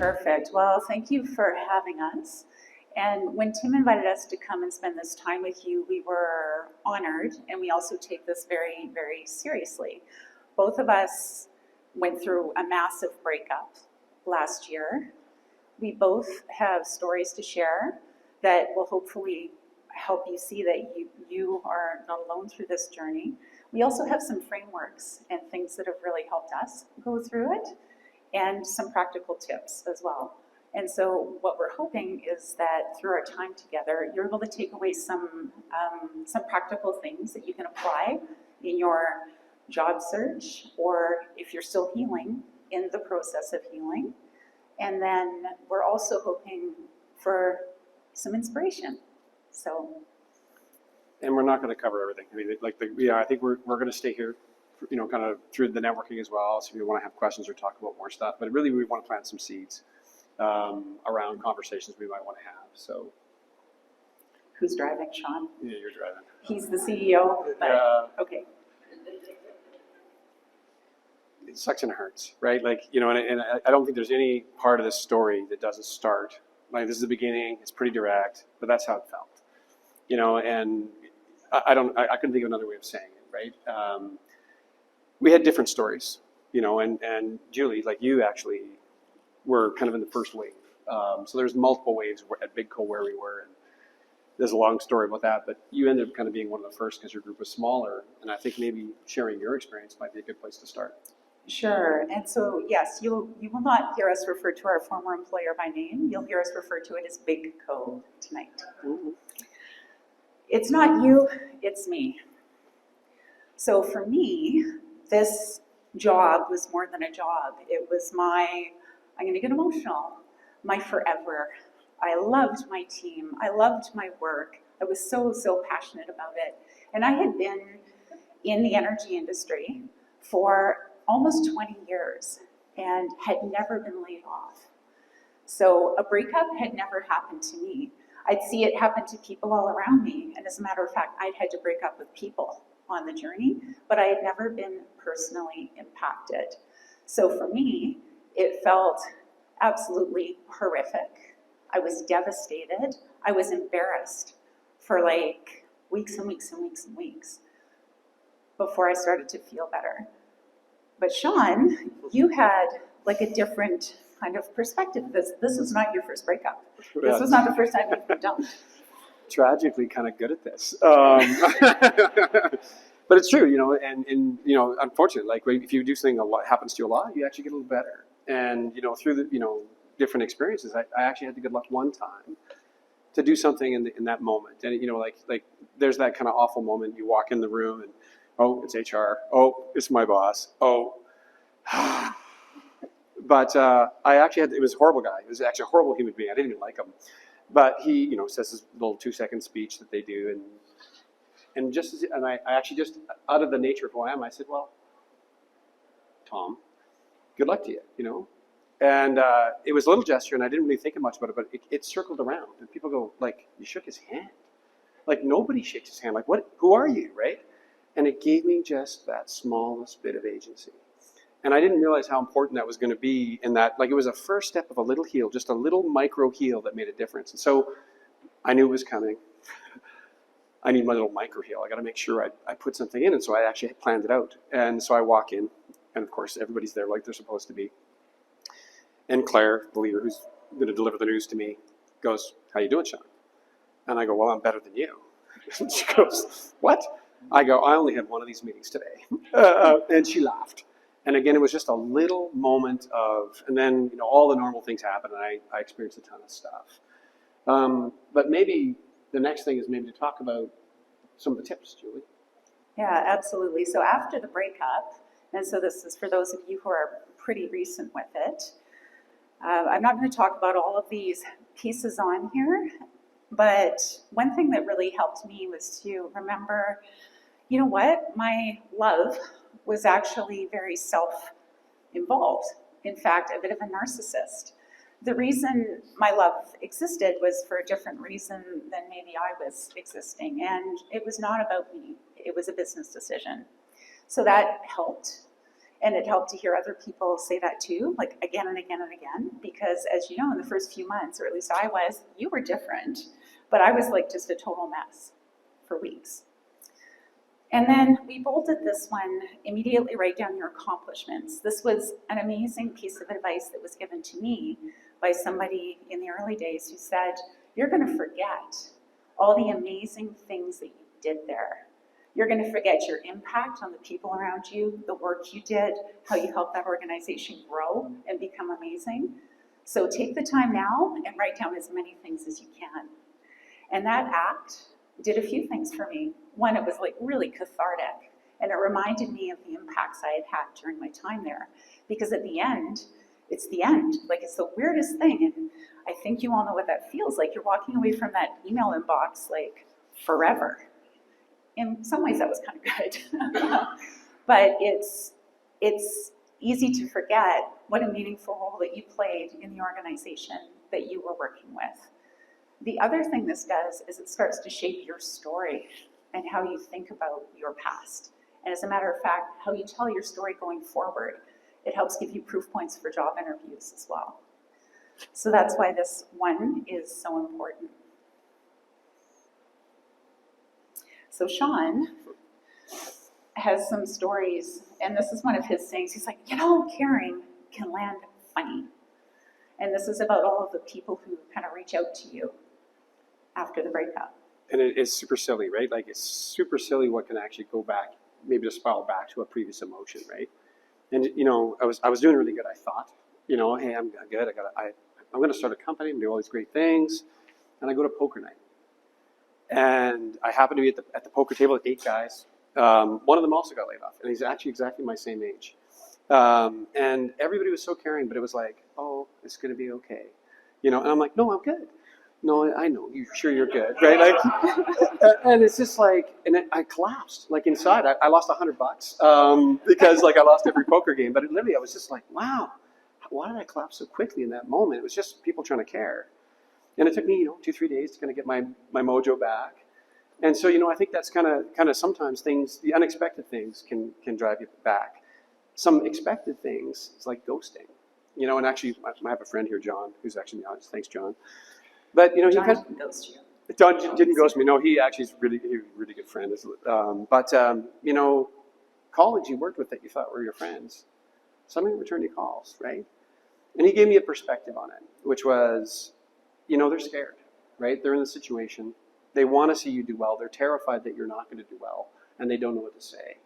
Perfect. Well, thank you for having us. And when Tim invited us to come and spend this time with you, we were honored, and we also take this very, very seriously. Both of us went through a massive breakup last year. We both have stories to share that will hopefully help you see that you are not alone through this journey. We also have some frameworks and things that have really helped us go through it, and some practical tips as well. And so what we're hoping is that through our time together, you're able to take away some practical things that you can apply in your job search, or if you're still healing, in the process of healing. And then we're also hoping for some inspiration. So. And we're not going to cover everything. I mean, I think we're going to stay here, kind of through the networking as well. So if you want to have questions or talk about more stuff, but really we want to plant some seeds around conversations we might want to have. So. Who's driving, Shawn? Yeah, you're driving. He's the CEO. But, okay. It sucks and it hurts, right? And I don't think there's any part of this story that doesn't start. Like, this is the beginning. It's pretty direct, but that's how it felt. And I couldn't think of another way of saying it, right? We had different stories, and Julie, like you actually were kind of in the first wave. So there's multiple waves at Big Co where we were, and there's a long story about that, but you ended up kind of being one of the first because your group was smaller, and I think maybe sharing your experience might be a good place to start. Sure. And so, yes, you will not hear us refer to our former employer by name. You'll hear us refer to it as Big Co tonight. Mm-hmm. It's not you, it's me. So for me, this job was more than a job. It was I'm going to get emotional, my forever. I loved my team. I loved my work. I was so, so passionate about it. And I had been in the energy industry for almost 20 years and had never been laid off. So a breakup had never happened to me. I'd see it happen to people all around me. And as a matter of fact, I'd had to break up with people on the journey, but I had never been personally impacted. So for me, it felt absolutely horrific. I was devastated. I was embarrassed for like weeks and weeks and weeks and weeks before I started to feel better. But Shawn, you had like a different kind of perspective. This was not your first breakup. This was not the first time you've been dumped. Tragically kind of good at this. But it's true, and unfortunately, like if you do something a lot happens to you a lot, you actually get a little better. And, through the, different experiences, I actually had the good luck one time to do something in that moment. And, like there's that kind of awful moment. You walk in the room and, oh, it's HR. Oh, it's my boss. Oh, but I actually it was a horrible guy. It was actually a horrible human being. I didn't even like him. But he, says his little 2-second speech that they do. And I actually just, out of the nature of who I am, I said, well, Tom, good luck to you, And it was a little gesture, and I didn't really think much about it, but it circled around. And people go, like, you shook his hand. Like, nobody shakes his hand. Like, what? Who are you, right? And it gave me just that smallest bit of agency. And I didn't realize how important that was going to be in that, like, it was a first step of a little heal, just a little micro heal that made a difference. And so I knew it was coming. I need my little micro heal. I got to make sure I put something in. And so I actually planned it out. And so I walk in, and of course, everybody's there like they're supposed to be. And Claire, the leader who's going to deliver the news to me, goes, how you doing, Shawn? And I go, well, I'm better than you. And she goes, what? I go, I only had one of these meetings today. And she laughed. And again, it was just a little moment of, and then, all the normal things happen, and I experienced a ton of stuff. But maybe the next thing is maybe to talk about some of the tips, Julie. Yeah, absolutely. So after the breakup, and so this is for those of you who are pretty recent with it, I'm not going to talk about all of these pieces on here, but one thing that really helped me was to remember, my love was actually very self-involved. In fact, a bit of a narcissist. The reason my love existed was for a different reason than maybe I was existing, and it was not about me. It was a business decision. So that helped. And it helped to hear other people say that too, like again and again and again, because as you know, in the first few months, or at least I was, you were different, but I was like just a total mess for weeks. And then we bolded this one, immediately write down your accomplishments. This was an amazing piece of advice that was given to me by somebody in the early days who said, you're gonna forget all the amazing things that you did there. You're going to forget your impact on the people around you, the work you did, how you helped that organization grow and become amazing. So take the time now and write down as many things as you can. And that act did a few things for me. One, it was like really cathartic, and it reminded me of the impacts I had had during my time there. Because at the end, it's the end. Like, it's the weirdest thing, and I think you all know what that feels like. You're walking away from that email inbox like forever. In some ways that was kind of good. But it's easy to forget what a meaningful role that you played in the organization that you were working with. The other thing this does is it starts to shape your story and how you think about your past. And as a matter of fact, how you tell your story going forward. It helps give you proof points for job interviews as well. So that's why this one is so important. So Shawn has some stories, and this is one of his things. He's like, caring can land funny. And this is about all of the people who kind of reach out to you after the breakup. And it is super silly, right? Like, it's super silly what can actually go back, maybe to spiral back to a previous emotion, right? And I was doing really good. I thought, hey, I'm good. I'm going to start a company and do all these great things. And I go to poker night, and I happen to be at the poker table with 8 guys. One of them also got laid off, and he's actually exactly my same age. And everybody was so caring, but it was like, oh, it's going to be okay, And I'm like, no, I'm good. No, I know. You sure you're good, right? Like, and it's just like, and I collapsed, like inside. I lost $100 because like I lost every poker game. But literally, I was just like, wow, why did I collapse so quickly in that moment? It was just people trying to care, and it took me, 2-3 days to kind of get my mojo back. And so, I think that's kind of sometimes things, the unexpected things can drive you back. Some expected things, it's like ghosting, And actually, I have a friend here, John, who's actually in the audience. Thanks, John. But he John kind of didn't ghost you. John didn't ghost me. No, he actually is really good friend. Colleagues you worked with that you thought were your friends, some didn't return your calls, right? And he gave me a perspective on it, which was, they're scared, right? They're in the situation. They want to see you do well. They're terrified that you're not going to do well, and they don't know what to say.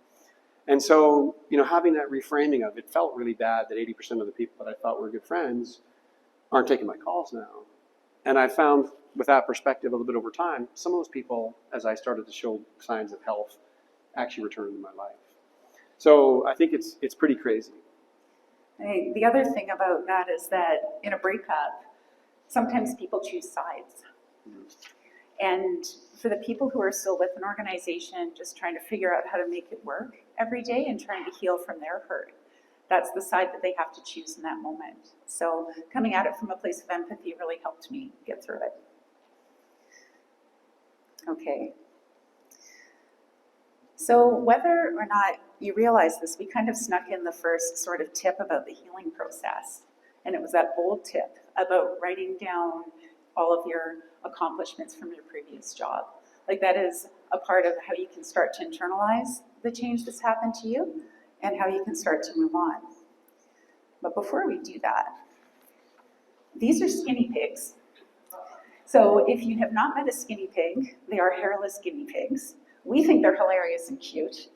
And so, having that reframing of it felt really bad that 80% of the people that I thought were good friends aren't taking my calls now. And I found, with that perspective a little bit over time, some of those people, as I started to show signs of health, actually returned into my life. So I think it's pretty crazy. The other thing about that is that in a breakup, sometimes people choose sides. And for the people who are still with an organization, just trying to figure out how to make it work every day and trying to heal from their hurt, that's the side that they have to choose in that moment. So coming at it from a place of empathy really helped me get through it. Okay. So whether or not you realize this, we kind of snuck in the first sort of tip about the healing process. And it was that bold tip about writing down all of your accomplishments from your previous job. Like, that is a part of how you can start to internalize the change that's happened to you and how you can start to move on. But before we do that, these are skinny pigs. So if you have not met a skinny pig, they are hairless guinea pigs. We think they're hilarious and cute.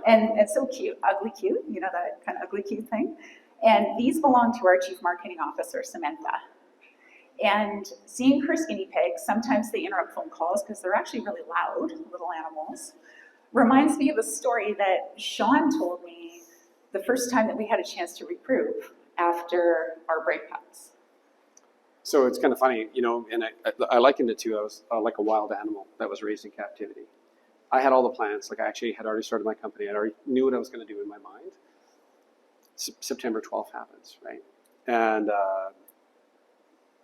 And so cute, ugly cute, that kind of ugly cute thing. And these belong to our Chief Marketing Officer, Samantha. And seeing her skinny pigs, sometimes they interrupt phone calls because they're actually really loud, little animals, reminds me of a story that Shawn told me the first time that we had a chance to regroup after our breakups. So it's kind of funny, and I likened it to, I was like a wild animal that was raised in captivity. I had all the plans, like I actually had already started my company. I already knew what I was going to do in my mind. September 12th happens, right? And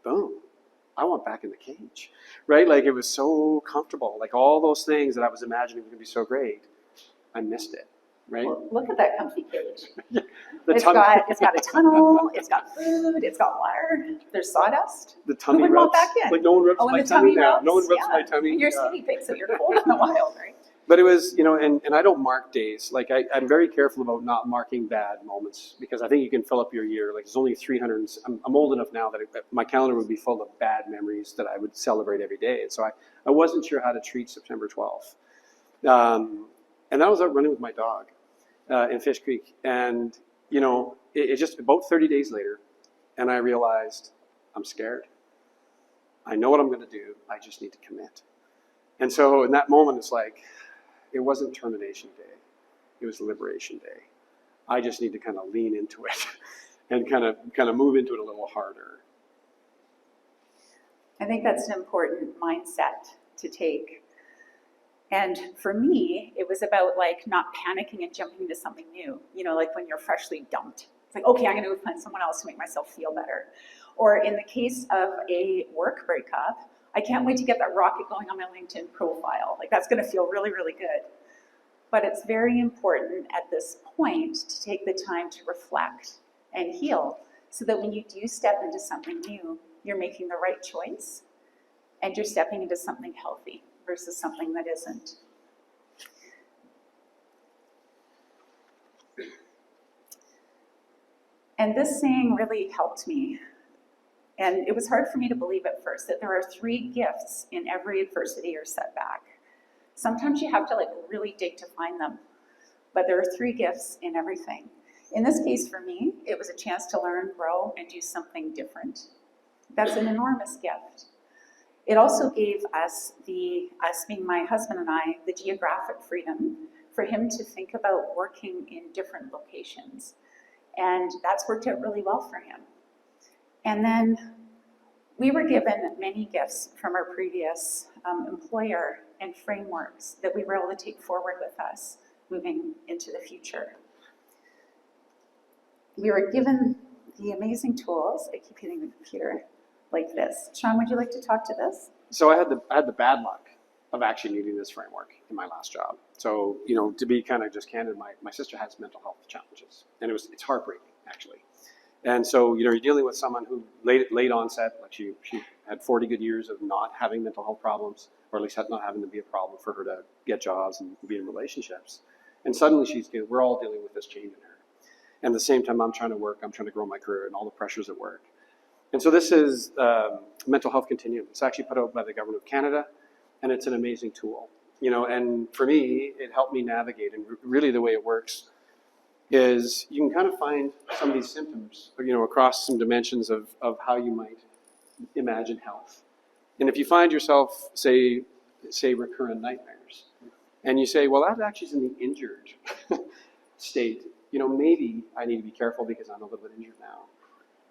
boom, I went back in the cage, right? Like, it was so comfortable. Like, all those things that I was imagining were going to be so great, I missed it, right? Well, look at that comfy cage. The It's got a tunnel, it's got food, it's got water, there's sawdust. the tummy Who would rubs. want back in? Like no one rubs Oh, and my the tummy tummy now. rubs, No one rubs yeah. my tummy. And you're skinny pigs, so you're cold in the wild, right? But it was, and I don't mark days. Like I'm very careful about not marking bad moments because I think you can fill up your year. Like there's only 300. I'm old enough now that my calendar would be full of bad memories that I would celebrate every day. And so I wasn't sure how to treat September 12th. And I was out running with my dog in Fish Creek. And, it just about 30 days later, and I realized I'm scared. I know what I'm going to do. I just need to commit. And so in that moment, it's like, it wasn't termination day. It was liberation day. I just need to kind of lean into it and kind of move into it a little harder. I think that's an important mindset to take. And for me, it was about like not panicking and jumping into something new. Like when you're freshly dumped. It's like, okay, I'm going to find someone else to make myself feel better. Or in the case of a work breakup, I can't wait to get that rocket going on my LinkedIn profile. Like that's going to feel really, really good. But it's very important at this point to take the time to reflect and heal so that when you do step into something new, you're making the right choice and you're stepping into something healthy versus something that isn't. And this saying really helped me. And it was hard for me to believe at first that there are 3 gifts in every adversity or setback. Sometimes you have to really dig to find them, but there are 3 gifts in everything. In this case for me, it was a chance to learn, grow, and do something different. That's an enormous gift. It also gave us being my husband and I, the geographic freedom for him to think about working in different locations. And that's worked out really well for him. And then we were given many gifts from our previous employer and frameworks that we were able to take forward with us moving into the future. We were given the amazing tools. I keep hitting the computer like this. Shawn, would you like to talk to this? So I had the bad luck of actually needing this framework in my last job. So, to be kind of just candid, my sister has mental health challenges, and it's heartbreaking actually. And so, you're dealing with someone who late onset, like she had 40 good years of not having mental health problems, or at least not having to be a problem for her to get jobs and be in relationships. And suddenly we're all dealing with this change in her. And at the same time, I'm trying to work, I'm trying to grow my career and all the pressures at work. And so this is Mental Health Continuum. It's actually put out by the Government of Canada, and it's an amazing tool. And for me, it helped me navigate. And really the way it works is you can kind of find some of these symptoms, across some dimensions of how you might imagine health. And if you find yourself, say recurrent nightmares, and you say, well, that actually is in the injured state, maybe I need to be careful because I'm a little bit injured now.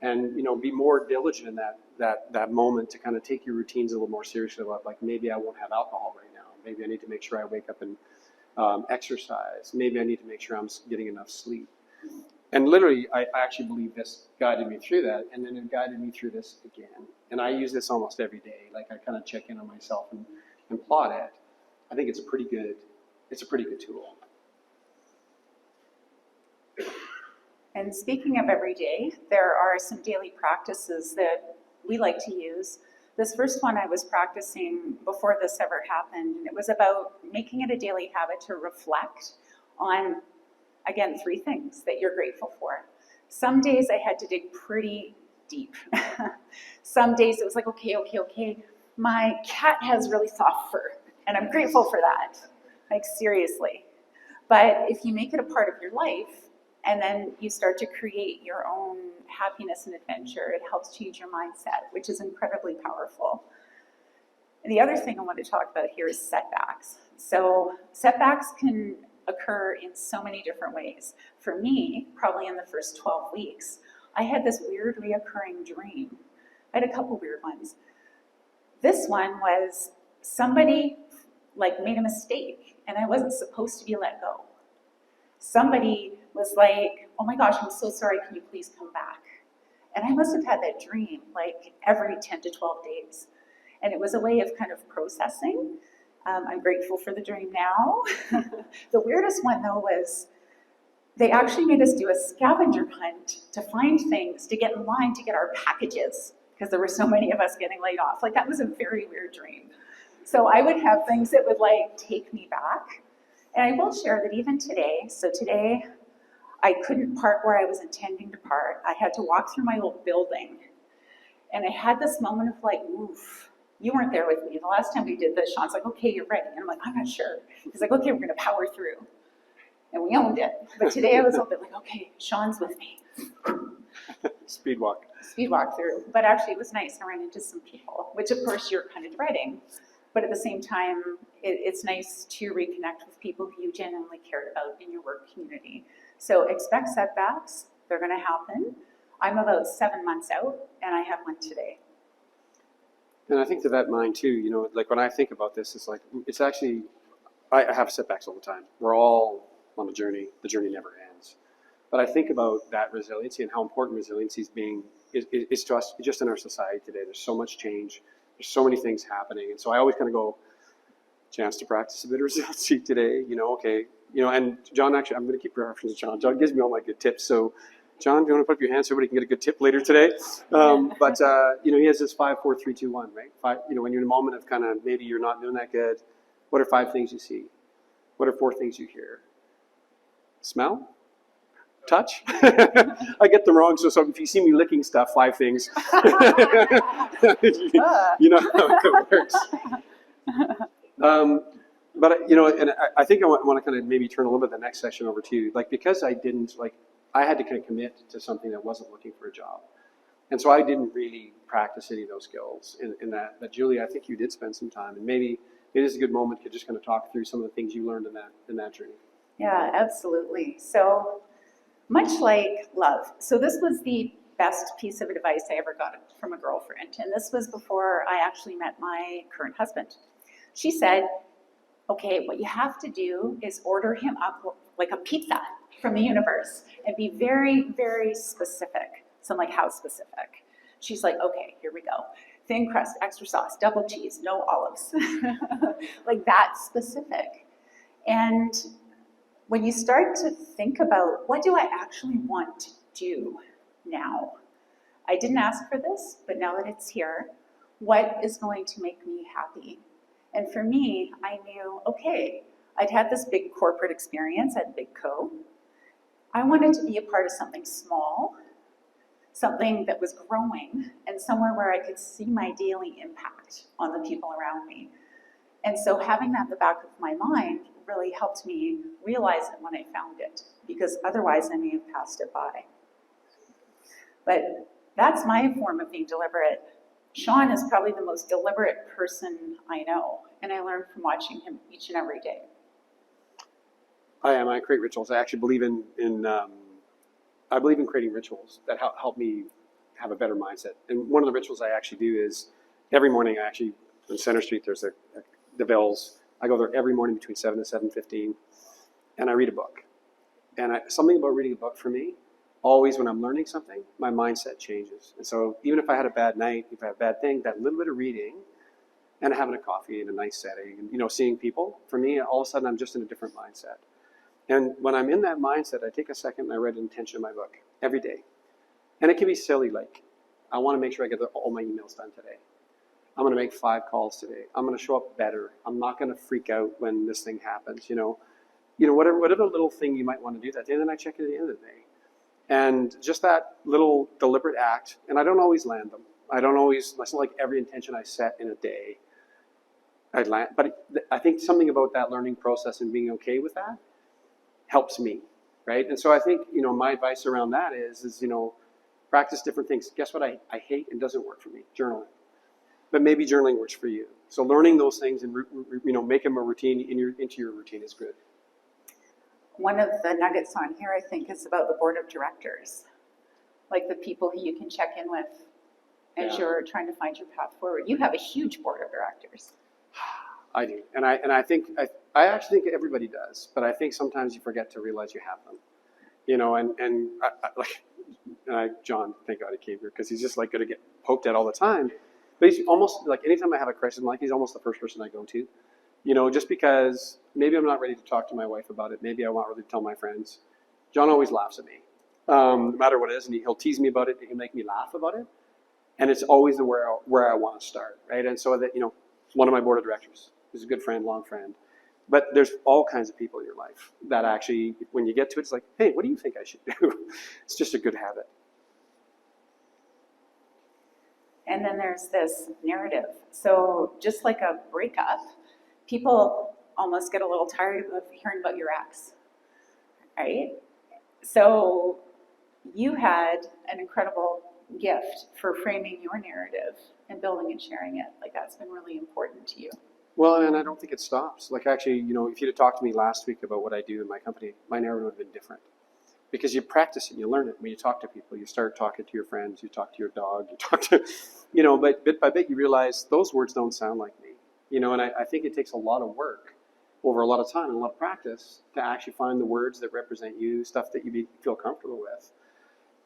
And, be more diligent in that moment to kind of take your routines a little more seriously about, like, maybe I won't have alcohol right now. Maybe I need to make sure I wake up and exercise. Maybe I need to make sure I'm getting enough sleep. And literally, I actually believe this guided me through that, and then it guided me through this again. And I use this almost every day. Like I kind of check in on myself and plot it. I think it's a pretty good tool. And speaking of every day, there are some daily practices that we like to use. This first one I was practicing before this ever happened, and it was about making it a daily habit to reflect on, again, 3 things that you're grateful for. Some days I had to dig pretty deep. Some days it was like, okay, my cat has really soft fur, and I'm grateful for that. Like, seriously. But if you make it a part of your life, and then you start to create your own happiness and adventure, it helps change your mindset, which is incredibly powerful. And the other thing I want to talk about here is setbacks. So setbacks can occur in so many different ways. For me, probably in the first 12 weeks, I had this weird reoccurring dream. I had a couple weird ones. This one was somebody made a mistake and I wasn't supposed to be let go. Somebody was like, oh my gosh, I'm so sorry, can you please come back? And I must have had that dream every 10 to 12 days. And it was a way of kind of processing. I'm grateful for the dream now. The weirdest one though was They actually made us do a scavenger hunt to find things, to get in line to get our packages, because there were so many of us getting laid off. Like, that was a very weird dream. So I would have things that would like take me back. And I will share that even today, so today I couldn't park where I was intending to park. I had to walk through my old building. And I had this moment of like, oof, you weren't there with me. The last time we did this, Shawn's like, okay, you're ready. And I'm like, I'm not sure. He's like, okay, we're gonna power through. And we owned it. But today I was a little bit like, okay, Shawn's with me. Speed walk. Speed walk through. But actually it was nice. I ran into some people, which of course you're kind of dreading. But at the same time, it's nice to reconnect with people who you genuinely cared about in your work community. So expect setbacks. They're gonna happen. I'm about 7 months out, and I have one today. And I think to that mind too, you know, like when I think about this, it's like, it's actually, I have setbacks all the time. We're all on a journey. The journey never ends. But I think about that resiliency and how important resiliency is to us just in our society today. There's so much change. There's so many things happening. And so I always kind of go, chance to practice a bit of resiliency today, you know, okay. You know, and John, actually, I'm going to keep referencing John. John gives me all my good tips. So John, do you want to put up your hand so everybody can get a good tip later today? But you know, he has this 5, 4, 3, 2, 1, right? 5, you know, when you're in a moment of kind of maybe you're not doing that good, what are 5 things you see? What are 4 things you hear? Smell? Touch? I get them wrong, so if you see me licking stuff, 5 things. You know how it works. But you know, and I think I want to kind of maybe turn a little bit the next session over to you, like because I didn't like. I had to kind of commit to something that wasn't looking for a job. And so I didn't really practice any of those skills in that. But Julie, I think you did spend some time, and maybe it is a good moment to just kind of talk through some of the things you learned in that journey. Yeah, absolutely. So much like love. So this was the best piece of advice I ever got from a girlfriend. And this was before I actually met my current husband. She said, okay, what you have to do is order him up like a pizza from the universe and be very, very specific. So I'm like, how specific? She's like, okay, here we go. Thin crust, extra sauce, double cheese, no olives. Like that specific. And when you start to think about what do I actually want to do now? I didn't ask for this, but now that it's here, what is going to make me happy? And for me, I knew, okay, I'd had this big corporate experience at Big Co. I wanted to be a part of something small, something that was growing, and somewhere where I could see my daily impact on the people around me. And so having that in the back of my mind really helped me realize it when I found it, because otherwise I may have passed it by. But that's my form of being deliberate. Shawn is probably the most deliberate person I know, and I learn from watching him each and every day. I create rituals. I actually believe I believe in creating rituals that help me have a better mindset. And one of the rituals I actually do is every morning. I actually on Center Street there's the Bells. I go there every morning between 7 and 7:15, and I read a book. And something about reading a book for me, always when I'm learning something, my mindset changes. And so even if I had a bad night, if I had a bad thing, that little bit of reading and having a coffee in a nice setting, and you know, seeing people, for me, all of a sudden I'm just in a different mindset. And when I'm in that mindset, I take a second and I write an intention in my book every day. And it can be silly, like, I want to make sure I get all my emails done today. I'm going to make 5 calls today. I'm going to show up better. I'm not going to freak out when this thing happens, you know, whatever little thing you might want to do that day, then I check it at the end of the day. And just that little deliberate act, and I don't always land them. It's not like every intention I set in a day, I'd land. But I think something about that learning process and being okay with that helps me, right? And so I think, you know, my advice around that is you know, practice different things. Guess what I hate and doesn't work for me? Journaling. But maybe journaling works for you. So learning those things and, you know, make them a routine into your routine is good. One of the nuggets on here, I think, is about the board of directors, like the people who you can check in with as you're trying to find your path forward. You have a huge board of directors. I do, and I think I actually think everybody does, but I think sometimes you forget to realize you have them, you know. And John, thank God he came here because he's just like going to get poked at all the time. But he's almost like anytime I have a crisis in life, he's almost the first person I go to. You know, just because maybe I'm not ready to talk to my wife about it. Maybe I want really to tell my friends. John always laughs at me, no matter what it is, and he'll tease me about it, he'll make me laugh about it, and it's always where I want to start, right? And so that, one of my board of directors is a good friend, long friend, but there's all kinds of people in your life that actually, when you get to it, it's like, hey, what do you think I should do? It's just a good habit. And then there's this narrative. So just like a breakup, people almost get a little tired of hearing about your ex, right? So you had an incredible gift for framing your narrative and building and sharing it. Like, that's been really important to you. Well, and I don't think it stops. Like, actually, if you'd have talked to me last week about what I do in my company, my narrative would have been different. Because you practice it, you learn it. When you talk to people, you start talking to your friends, you talk to your dog, you talk to, but bit by bit you realize those words don't sound like me. And I think it takes a lot of work over a lot of time and a lot of practice to actually find the words that represent you, stuff that you feel comfortable with.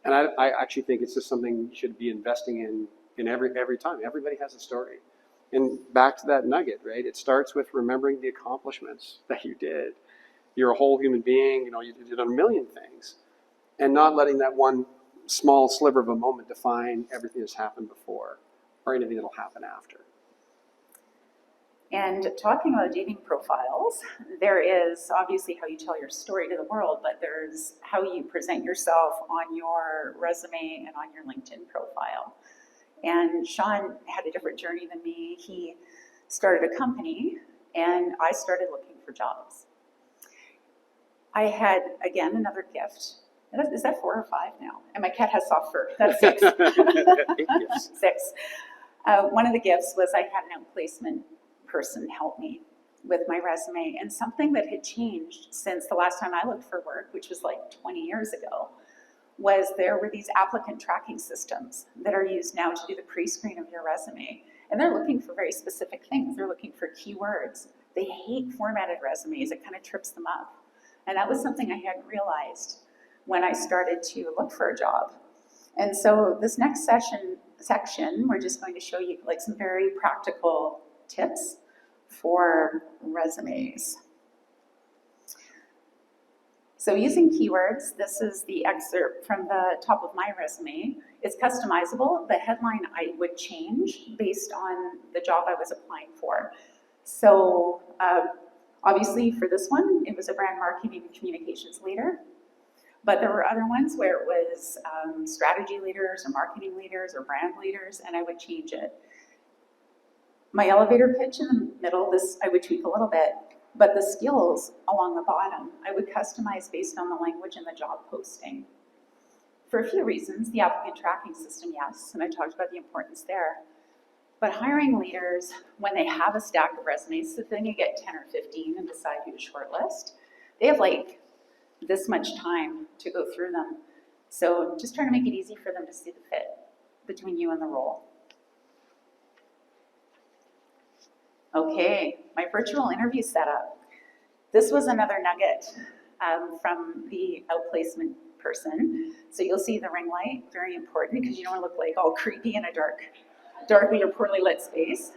And I actually think it's just something you should be investing in every time. Everybody has a story. And back to that nugget, right? It starts with remembering the accomplishments that you did. You're a whole human being, you did a million things, and not letting that one small sliver of a moment define everything that's happened before or anything that'll happen after. And talking about dating profiles, there is obviously how you tell your story to the world, but there's how you present yourself on your resume and on your LinkedIn profile. And Shawn had a different journey than me. He started a company, and I started looking for jobs. I had, again, another gift. Is that 4 or 5 now? And my cat has soft fur. That's 6. 6. One of the gifts was I had an outplacement person help me with my resume. And something that had changed since the last time I looked for work, which was like 20 years ago, was there were these applicant tracking systems that are used now to do the pre-screen of your resume. And they're looking for very specific things. They're looking for keywords. They hate formatted resumes. It kind of trips them up. And that was something I hadn't realized when I started to look for a job. And so this next section, we're just going to show you like some very practical tips for resumes. So using keywords, this is the excerpt from the top of my resume. It's customizable. The headline I would change based on the job I was applying for. So obviously for this one, it was a brand marketing and communications leader. But there were other ones where it was strategy leaders or marketing leaders or brand leaders, and I would change it. My elevator pitch in the middle, this I would tweak a little bit, but the skills along the bottom, I would customize based on the language in the job posting. For a few reasons, the applicant tracking system, yes, and I talked about the importance there. But hiring leaders, when they have a stack of resumes, so then you get 10 or 15 and decide who to shortlist, they have like this much time to go through them. So just trying to make it easy for them to see the fit between you and the role. Okay, my virtual interview setup. This was another nugget from the outplacement person. So you'll see the ring light, very important because you don't want to look like all creepy in a darkly or poorly lit space.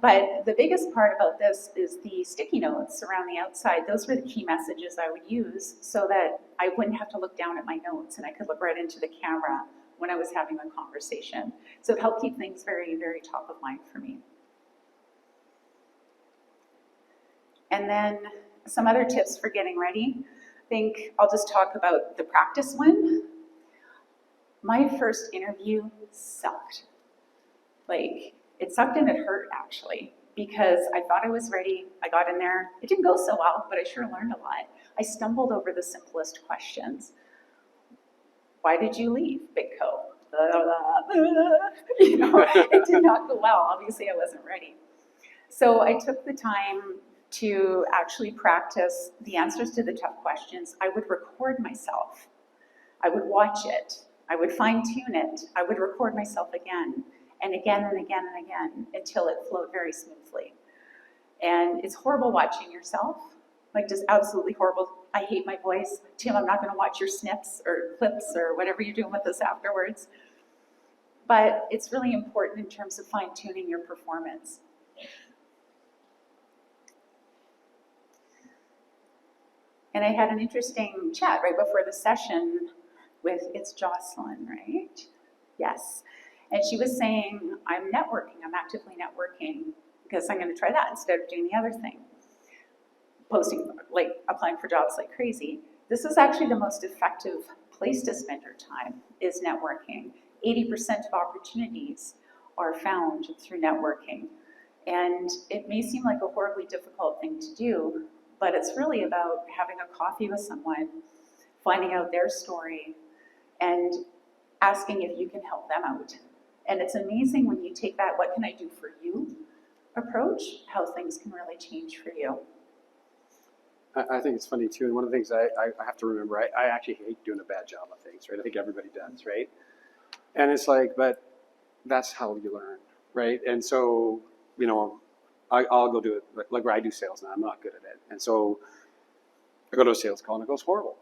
But the biggest part about this is the sticky notes around the outside. Those were the key messages I would use so that I wouldn't have to look down at my notes and I could look right into the camera when I was having a conversation. So it helped keep things very, very top of mind for me. And then some other tips for getting ready. I think I'll just talk about the practice one. My first interview sucked. Like, it sucked and it hurt actually, because I thought I was ready. I got in there. It didn't go so well, but I sure learned a lot. I stumbled over the simplest questions. Why did you leave Big Co? It did not go well. Obviously, I wasn't ready. So I took the time to actually practice the answers to the tough questions. I would record myself. I would watch it. I would fine tune it. I would record myself again and again and again and again until it flowed very smoothly. And it's horrible watching yourself, like just absolutely horrible. I hate my voice. Tim, I'm not gonna watch your snips or clips or whatever you're doing with us afterwards. But it's really important in terms of fine tuning your performance. And I had an interesting chat right before the session with, it's Jocelyn, right? Yes. And she was saying, I'm actively networking because I'm going to try that instead of doing the other thing. Posting, like applying for jobs like crazy. This is actually the most effective place to spend your time, is networking. 80% of opportunities are found through networking. And it may seem like a horribly difficult thing to do, but it's really about having a coffee with someone, finding out their story, and asking if you can help them out. And it's amazing when you take that "what can I do for you" approach, how things can really change for you. I think it's funny too, and one of the things I have to remember, I actually hate doing a bad job of things, right? I think everybody does, right? And it's like, but that's how you learn, right? And so, you know, I'll go do it, like where I do sales now, I'm not good at it. And so I go to a sales call and it goes horrible.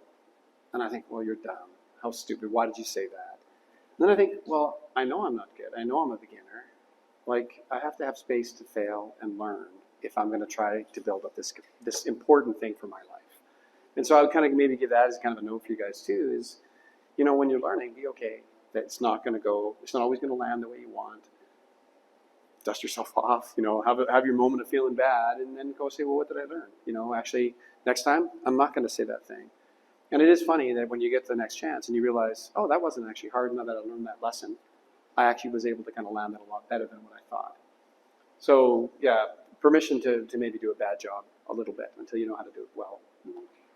And I think, well, you're dumb. How stupid. Why did you say that? And then I think, well, I know I'm not good. I know I'm a beginner. Like, I have to have space to fail and learn if I'm going to try to build up this important thing for my life. And so I would kind of maybe give that as kind of a note for you guys too, is, you know, when you're learning, be okay that it's not always going to land the way you want. Dust yourself off, you know, have your moment of feeling bad, and then go say, well, what did I learn? You know, actually, next time, I'm not going to say that thing. And it is funny that when you get the next chance and you realize, oh, that wasn't actually hard now that I learned that lesson, I actually was able to kind of land that a lot better than what I thought. So, yeah, permission to maybe do a bad job a little bit until you know how to do it well.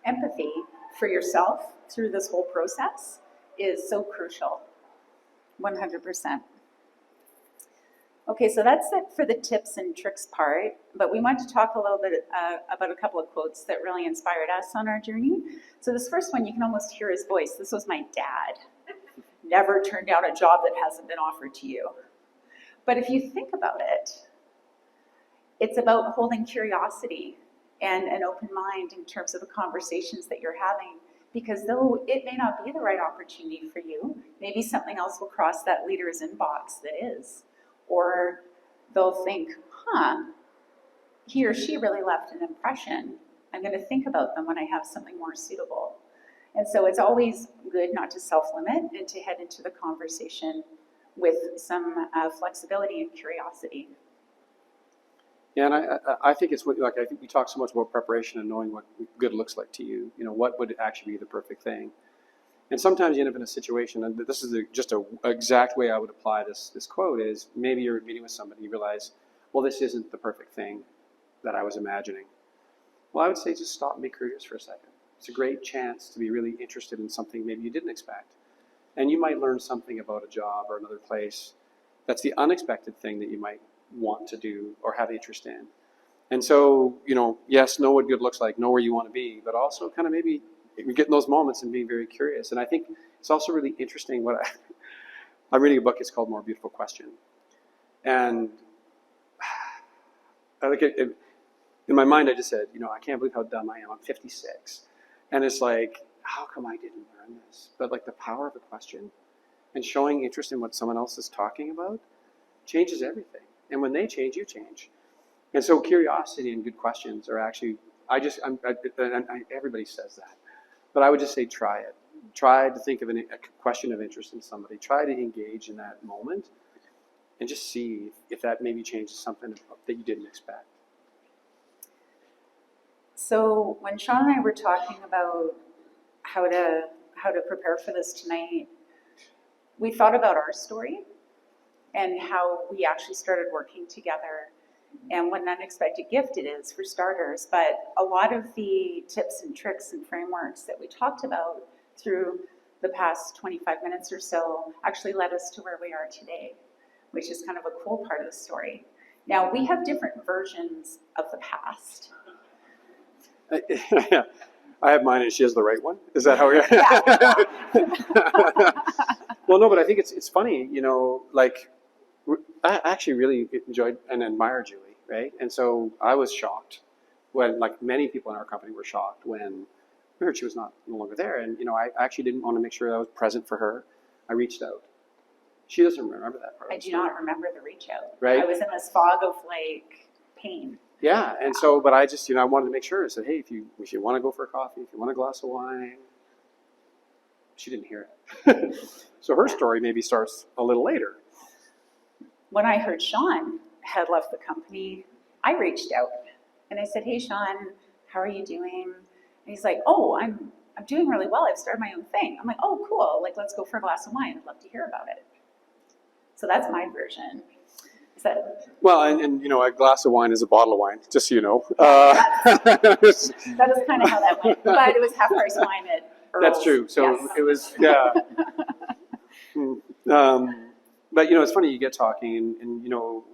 Empathy for yourself through this whole process is so crucial. 100%. Okay, so that's it for the tips and tricks part, but we want to talk a little bit about a couple of quotes that really inspired us on our journey. So this first one, you can almost hear his voice. This was my dad. Never turn down a job that hasn't been offered to you. But if you think about it, it's about holding curiosity and an open mind in terms of the conversations that you're having, because though it may not be the right opportunity for you, maybe something else will cross that leader's inbox that is. Or they'll think, he or she really left an impression. I'm going to think about them when I have something more suitable. And so it's always good not to self-limit and to head into the conversation with some flexibility and curiosity. Yeah, and I think it's like, I think we talk so much about preparation and knowing what good looks like to you. You know, what would actually be the perfect thing. And sometimes you end up in a situation, and this is just an exact way I would apply this quote, is maybe you're meeting with somebody, you realize, well, this isn't the perfect thing that I was imagining. Well, I would say just stop and be curious for a second. It's a great chance to be really interested in something maybe you didn't expect. And you might learn something about a job or another place that's the unexpected thing that you might want to do or have interest in. And so, you know, yes, know what good looks like, know where you want to be, but also kind of maybe you're getting those moments and being very curious. And I think it's also really interesting I'm reading a book, it's called More Beautiful Question. And I think in my mind I just said, you know, I can't believe how dumb I am. I'm 56. And it's like, how come I didn't learn this? But like the power of a question and showing interest in what someone else is talking about changes everything. And when they change, you change. And so curiosity and good questions are actually, everybody says that. But I would just say try it. Try to think of a question of interest in somebody. Try to engage in that moment and just see if that maybe changes something that you didn't expect. So when Shawn and I were talking about how to prepare for this tonight, we thought about our story and how we actually started working together and what an unexpected gift it is, for starters. But a lot of the tips and tricks and frameworks that we talked about through the past 25 minutes or so actually led us to where we are today, which is kind of a cool part of the story. Now, we have different versions of the past. I have mine and she has the right one. Is that how we're... Yeah. Well, no, but I think it's funny, you know, like I actually really enjoyed and admired Julie, right? And so I was shocked when, like many people in our company were shocked when we heard she was no longer there. And, you know, I actually didn't want to make sure I was present for her. I reached out. She doesn't remember that part. I do not remember the reach out. Right? I was in this fog of like pain. Yeah, and so, but I just, I wanted to make sure. I said, hey, if you want to go for a coffee, if you want a glass of wine, she didn't hear it. So her story maybe starts a little later. When I heard Shawn had left the company, I reached out and I said, hey, Shawn, how are you doing? And he's like, oh, I'm doing really well. I've started my own thing. I'm like, oh, cool. Like, let's go for a glass of wine. I'd love to hear about it. So that's my version. Well, and a glass of wine is a bottle of wine, just so you know. That is kind of how that went. But it was half price wine at Earl's. That's true. So yes. It was, yeah. But it's funny, you get talking, and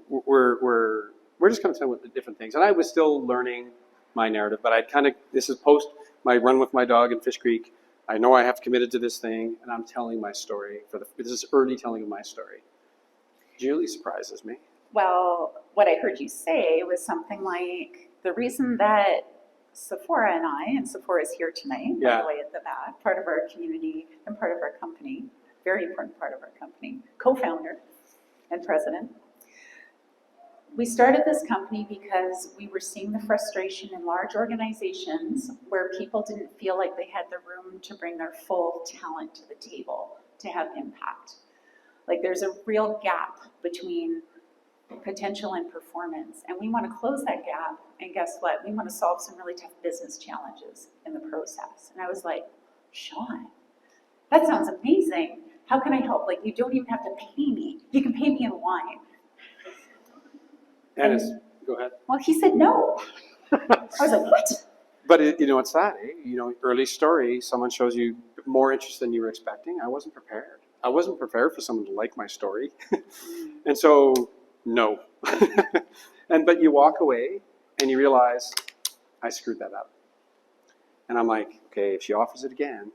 we're just kind of talking about the different things. And I was still learning my narrative, but this is post my run with my dog in Fish Creek. I know I have committed to this thing, and I'm telling my story this is early telling of my story. Julie surprises me. Well, what I heard you say was something like, the reason that Sephora and Sephora is here tonight, by the way, at the back, part of our community and part of our company, very important part of our company, co-founder and president. We started this company because we were seeing the frustration in large organizations where people didn't feel like they had the room to bring their full talent to the table to have impact. Like, there's a real gap between potential and performance, and we want to close that gap. And guess what? We want to solve some really tough business challenges in the process. And I was like, Shawn, that sounds amazing. How can I help? Like, you don't even have to pay me. You can pay me in wine. And go ahead. Well, he said no. I was like, what? But it's that, early story, someone shows you more interest than you were expecting. I wasn't prepared. I wasn't prepared for someone to like my story. And so, no. But you walk away and you realize, I screwed that up. And I'm like, okay, if she offers it again,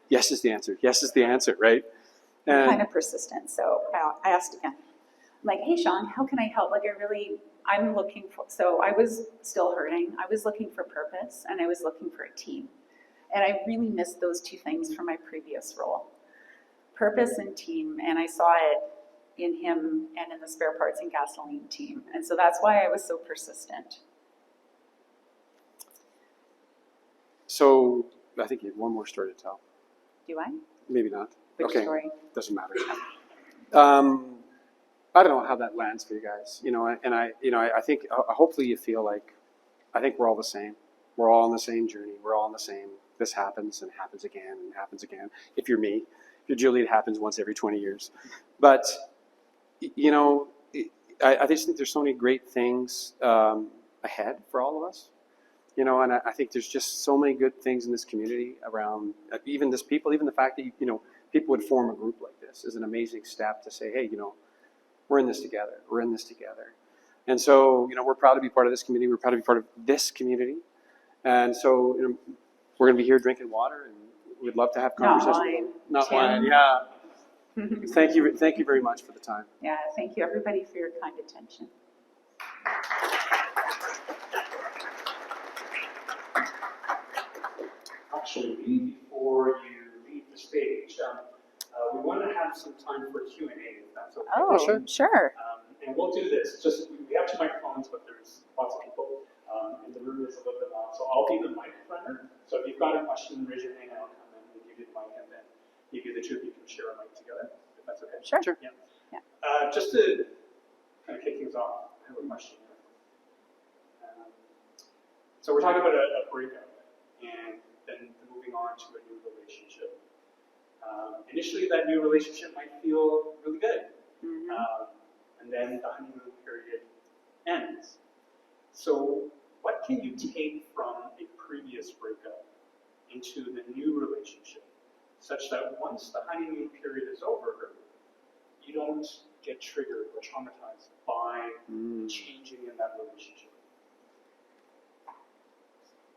yes is the answer. Yes is the answer, right? I'm kind of persistent, so I asked again. I'm like, hey, Shawn, how can I help? Like, I'm looking for, so I was still hurting. I was looking for purpose, and I was looking for a team. And I really missed those two things from my previous role. Purpose and team, and I saw it in him and in the spare parts and gasoline team. And so that's why I was so persistent. So I think you have one more story to tell. Do I? Maybe not. Which story? Doesn't matter. I don't know how that lands for you guys, and I think hopefully you feel like, I think we're all the same. We're all on the same journey. We're all on the same, this happens and happens again and happens again. If you're me, if you're Julie, it happens once every 20 years. But, I just think there's so many great things ahead for all of us. And I think there's just so many good things in this community around, even the fact that, people would form a group like this is an amazing step to say, hey, we're in this together. We're in this together. And so, we're proud to be part of this community. We're proud to be part of this community. And so, we're going to be here drinking water, and we'd love to have conversation. Not wine. Yeah. Thank you very much for the time. Yeah, thank you everybody for your kind attention. Actually, before you leave the stage, we want to have some time for Q&A, if that's okay. Oh, sure. And we'll do this. We have 2 microphones, but there's lots of people, and the room is a little bit loud. So I'll be the mic runner. So if you've got a question, raise your hand, and I'll come in and give you the mic, and then maybe the two of you can share a mic together, if that's okay. Sure. Yeah. Just to kind of kick things off, I have a question here. So we're talking about a breakup, and then moving on to a new relationship. Initially, that new relationship might feel really good. And then the honeymoon period ends. So what can you take from a previous breakup into the new relationship, such that once the honeymoon period is over, you don't get triggered or traumatized by changing in that relationship?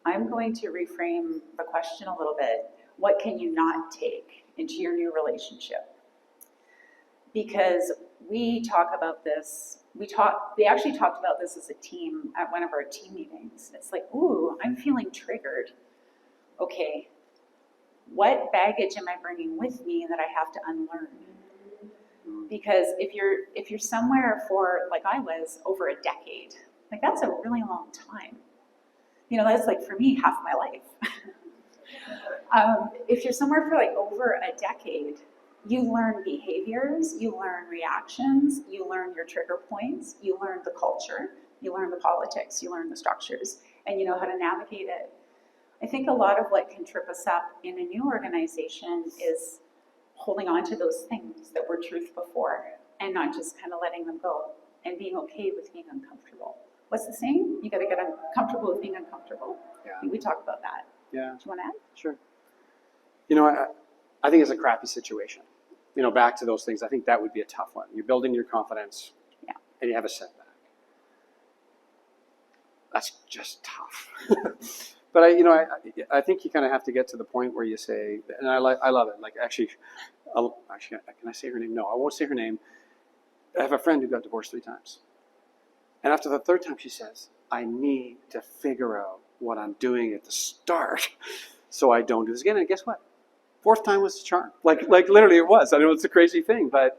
I'm going to reframe the question a little bit. What can you not take into your new relationship? Because we talk about this, we actually talked about this as a team at one of our team meetings. It's like, ooh, I'm feeling triggered. Okay, what baggage am I bringing with me that I have to unlearn? Because if you're somewhere for, like I was, over a decade, Like, that's a really long time. You know, that's like, for me, half my life. If you're somewhere for like over a decade, you learn behaviors, you learn reactions, you learn your trigger points, you learn the culture, you learn the politics, you learn the structures, and you know how to navigate it. I think a lot of what can trip us up in a new organization is holding on to those things that were truth before and not just kind of letting them go and being okay with being uncomfortable. What's the saying? You got to get uncomfortable with being uncomfortable. Yeah. We talk about that. Yeah. Do you want to add? Sure. You know, I think it's a crappy situation. You know, back to those things, I think that would be a tough one. You're building your confidence, Yeah. and you have a setback. That's just tough. But I think you kind of have to get to the point where you say, and I love it. Like, actually, can I say her name? No, I won't say her name. I have a friend who got divorced 3 times, and after the 3rd time, she says, "I need to figure out what I'm doing at the start, so I don't do this again." And guess what? 4th time was the charm. Like literally, it was. I know it's a crazy thing, but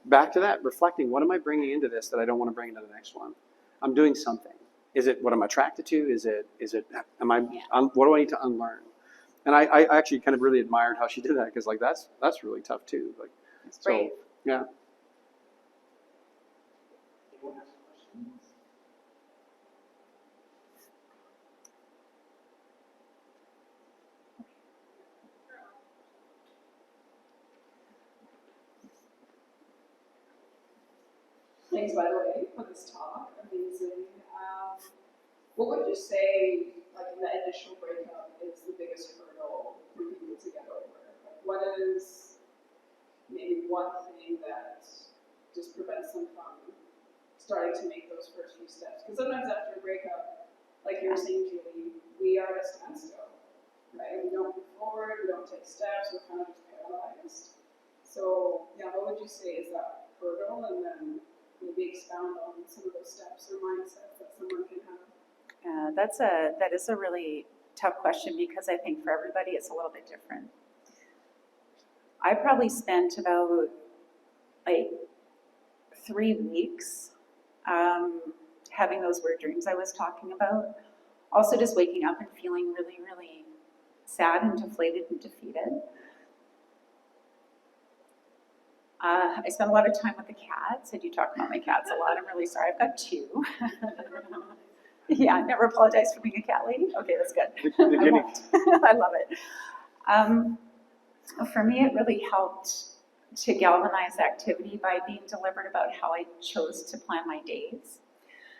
back to that, reflecting. What am I bringing into this that I don't want to bring into the next one? I'm doing something. Is it what I'm attracted to? Is it, what do I need to unlearn? And I actually kind of really admired how she did that, because like that's really tough too. Like, It's brave. So, yeah. Anyone have questions? Thanks, by the way, for this talk. Amazing. What would you say, like, in the initial breakup, is the biggest hurdle for people to get over? Like, what is maybe one thing that just prevents them from starting to make those first few steps? Because sometimes after a breakup, like you were saying, Julie, we are at a standstill, right? We don't move forward, we don't take steps, we're kind of just paralyzed. So, yeah, what would you say is that hurdle, and then maybe expound on some of those steps or mindsets that someone can have? That is a really tough question, because I think for everybody it's a little bit different. I probably spent about like 3 weeks having those weird dreams I was talking about. Also just waking up and feeling really, really sad and deflated and defeated. I spent a lot of time with the cats. I do talk about my cats a lot. I'm really sorry. I've got 2. Yeah, never apologize for being a cat lady. Okay, that's good. I won't. I love it. For me, it really helped to galvanize activity by being deliberate about how I chose to plan my days.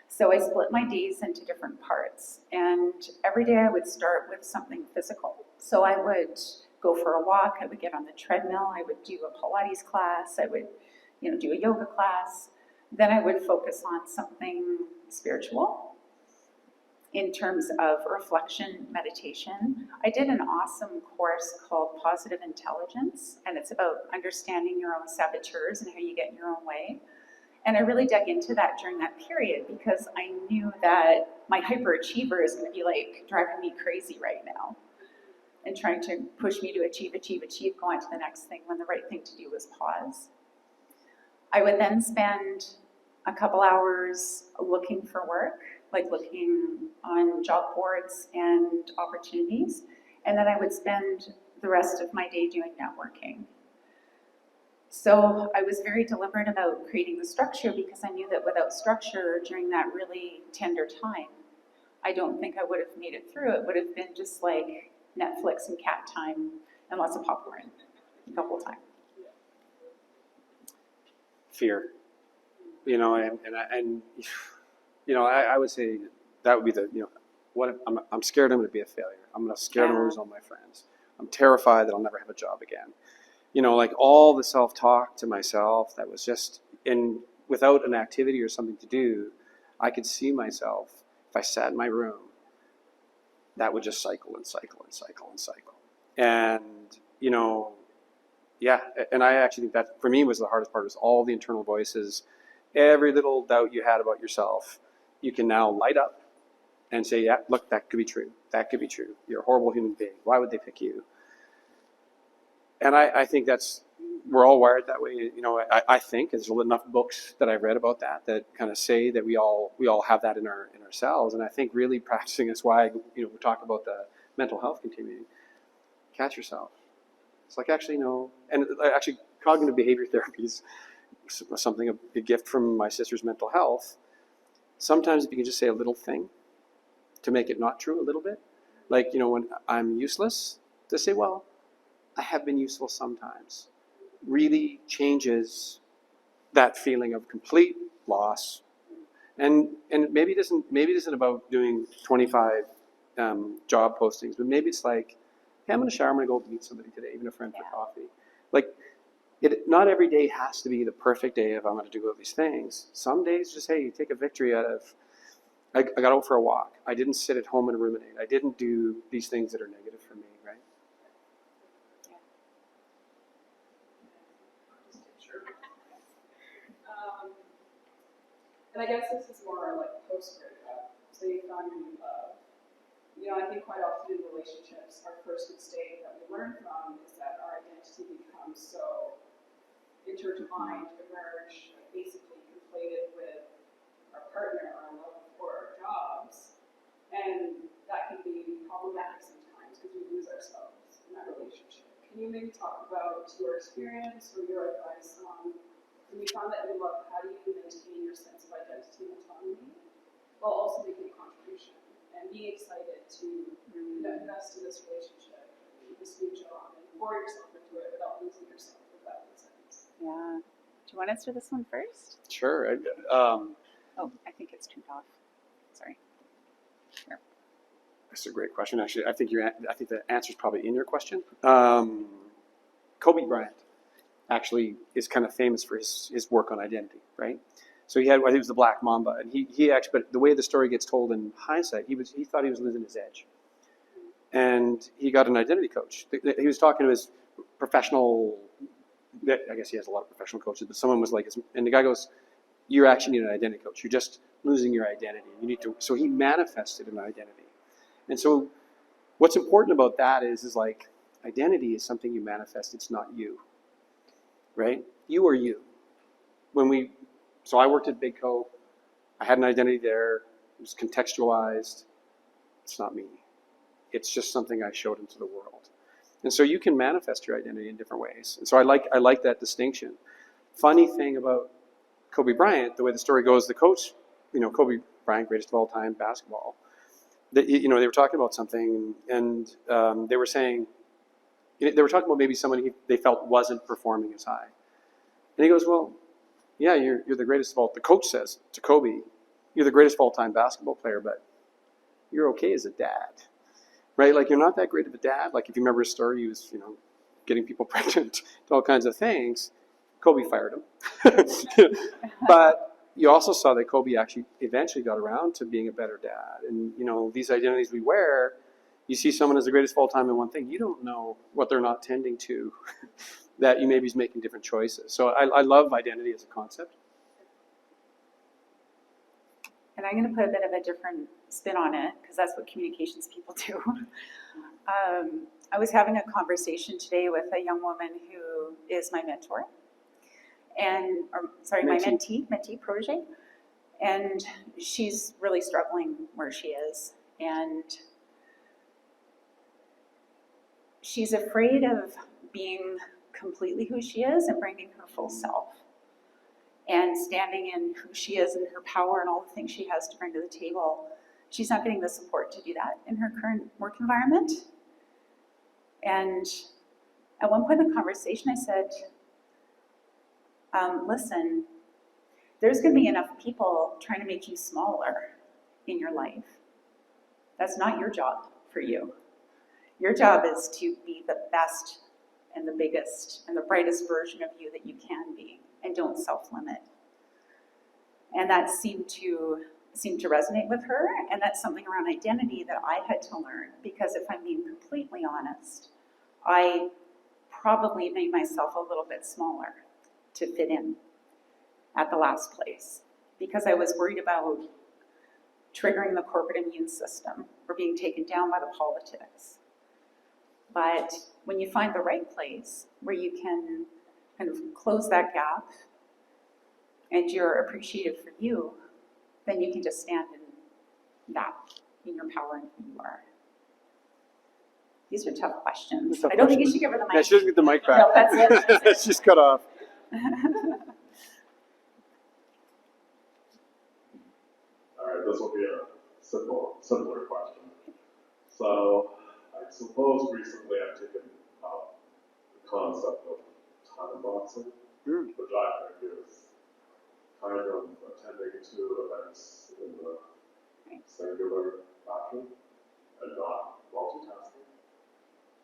So I split my days into different parts, and every day I would start with something physical. So I would go for a walk, I would get on the treadmill, I would do a Pilates class, I would, do a yoga class. Then I would focus on something spiritual in terms of reflection, meditation. I did an awesome course called Positive Intelligence, and it's about understanding your own saboteurs and how you get in your own way. And I really dug into that during that period, because I knew that my hyperachiever is going to be like driving me crazy right now and trying to push me to achieve, go on to the next thing, when the right thing to do was pause. I would then spend a couple hours looking for work, like looking on job boards and opportunities. And then I would spend the rest of my day doing networking. So I was very deliberate about creating the structure, because I knew that without structure during that really tender time, I don't think I would have made it through. It would have been just like Netflix and cat time and lots of popcorn the whole time. Fear. I would say that would be I'm scared I'm going to be a failure. I'm scared I'm going to lose all my friends. I'm terrified that I'll never have a job again. Like all the self-talk to myself that was just, without an activity or something to do, I could see myself, if I sat in my room, that would just cycle and cycle and cycle and cycle. And, and I actually think that for me was the hardest part, was all the internal voices, every little doubt you had about yourself, you can now light up and say, yeah, look, that could be true. That could be true. You're a horrible human being. Why would they pick you? And I think that's we're all wired that way. You know, I think there's enough books that I've read about that kind of say that we all have that in ourselves. And I think really practicing is why, you know, we talk about the mental health continuum. Catch yourself. It's like, actually, no. And actually, cognitive behavior therapy is something, a gift from my sister's mental health. Sometimes if you can just say a little thing to make it not true a little bit, like, you know, when I'm useless, to say, well, I have been useful sometimes, really changes that feeling of complete loss. And maybe it isn't about doing 25 job postings, but maybe it's like, hey, I'm going to shower, I'm going to go meet somebody today, even a friend for coffee. Like, not every day has to be the perfect day if I'm going to do all these things. Some days just, hey, you take a victory out of, I got out for a walk. I didn't sit at home and ruminate. I didn't do these things that are negative for me, right? And I guess this is more like post-breakup. So you found your new love. You know, I think quite often in relationships, our first mistake that we learn from is that our identity becomes so intertwined, merged, basically conflated with our partner, our love for our jobs. And that can be problematic sometimes because we lose ourselves in that relationship. Can you maybe talk about your experience or your advice on when you found that new love, how do you maintain your sense of identity and autonomy while also making a contribution and being excited to invest in this relationship, this new job, and pour yourself into it without losing yourself, if that makes sense? Yeah. Do you want to answer this one first? Sure. Oh, I think it's turned off. Sorry. Here. That's a great question. Actually, I think the answer is probably in your question. Kobe Bryant actually is kind of famous for his work on identity, right? So I think it was the Black Mamba, and he actually, but the way the story gets told in hindsight, he thought he was losing his edge, and he got an identity coach. He was talking to his professional. I guess he has a lot of professional coaches, but someone was like, and the guy goes, "You actually need an identity coach. You're just losing your identity. You need to." So he manifested an identity, and so what's important about that is like identity is something you manifest. It's not you. Right? You are you. So I worked at Big Co. I had an identity there. It was contextualized. It's not me. It's just something I showed into the world. And so you can manifest your identity in different ways. And so I like that distinction. Funny thing about Kobe Bryant, the way the story goes, the coach, you know, Kobe Bryant, greatest of all time basketball. You know, they were talking about something, and they were saying. They were talking about maybe someone they felt wasn't performing as high. And he goes, well, yeah, you're the greatest of all. The coach says to Kobe, you're the greatest of all time basketball player, but you're okay as a dad, right? Like you're not that great of a dad. Like if you remember his story, he was, you know, getting people pregnant, all kinds of things. Kobe fired him. But you also saw that Kobe actually eventually got around to being a better dad. And, you know, these identities we wear, you see someone as the greatest of all time in one thing, you don't know what they're not tending to, that you maybe is making different choices. So I love identity as a concept. And I'm going to put a bit of a different spin on it because that's what communications people do. I was having a conversation today with a young woman who is my mentor, my mentee, protege, and she's really struggling where she is, and she's afraid of being completely who she is and bringing her full self and standing in who she is and her power and all the things she has to bring to the table. She's not getting the support to do that in her current work environment. And at one point in the conversation, I said, listen, there's going to be enough people trying to make you smaller in your life. That's not your job for you. Your job is to be the best and the biggest and the brightest version of you that you can be, and don't self-limit. And that seemed to resonate with her, and that's something around identity that I had to learn, because if I'm being completely honest, I probably made myself a little bit smaller to fit in at the last place, because I was worried about triggering the corporate immune system or being taken down by the politics. But when you find the right place where you can kind of close that gap and you're appreciative for you, then you can just stand in that, in your power and who you are. These are tough questions. Tough I don't think you questions. should give her the mic. Yeah, she doesn't get the mic back. No, that's it. That's it. She's cut off. All right, this will be a simpler question. So, I suppose recently I've taken up the concept of time boxing, which I think is kind of attending two events in the singular fashion and not multitasking.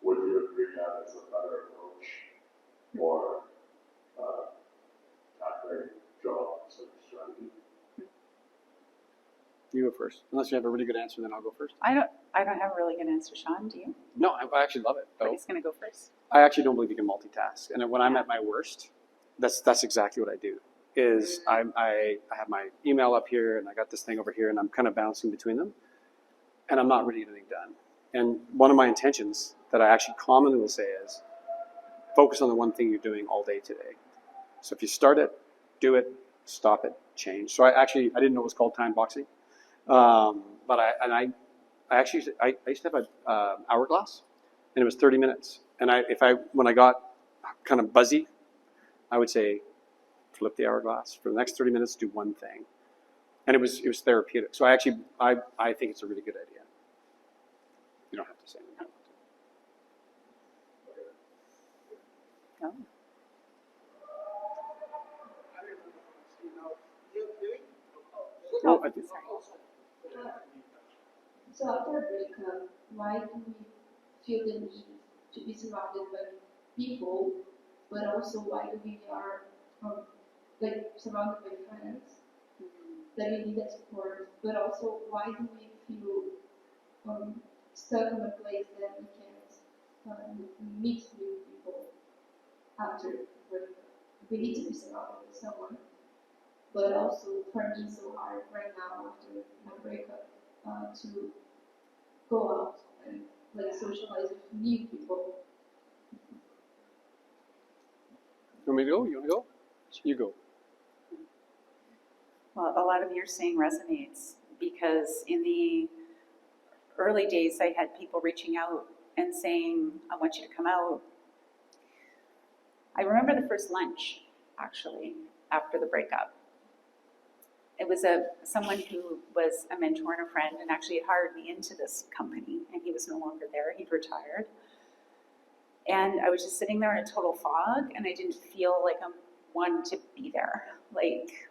Would you agree that is a better approach for tackling job sort of strategy? You go first. Unless you have a really good answer, then I'll go first. I don't have a really good answer, Shawn. Do you? No, I actually love it. Though. He's going to go first. I actually don't believe you can multitask. And when I'm at my worst, that's exactly what I do. Is I have my email up here and I got this thing over here and I'm kind of bouncing between them, and I'm not really getting done. And one of my intentions that I actually commonly will say is focus on the one thing you're doing all day today. So if you start it, do it, stop it, change. So I didn't know it was called time boxing, but I used to have an hourglass, and it was 30 minutes. And when I got kind of buzzy, I would say flip the hourglass for the next 30 minutes, do one thing, and it was therapeutic. So I think it's a really good idea. You don't have to say anything. No. Oh, I think. So after a breakup, why do we feel the need to be surrounded by people, but also why do we are surrounded by friends that we need that support, but also why do we feel stuck in a place that we can't meet new people after breakup? We need to be surrounded with someone, but also for me so hard right now after my breakup to go out and socialize with new people. You want me to go? You want to go? You go. Well, a lot of your saying resonates because in the early days, I had people reaching out and saying, I want you to come out. I remember the first lunch, actually, after the breakup. It was someone who was a mentor and a friend and actually had hired me into this company, and he was no longer there. He'd retired. And I was just sitting there in a total fog, and I didn't feel like I wanted to be there,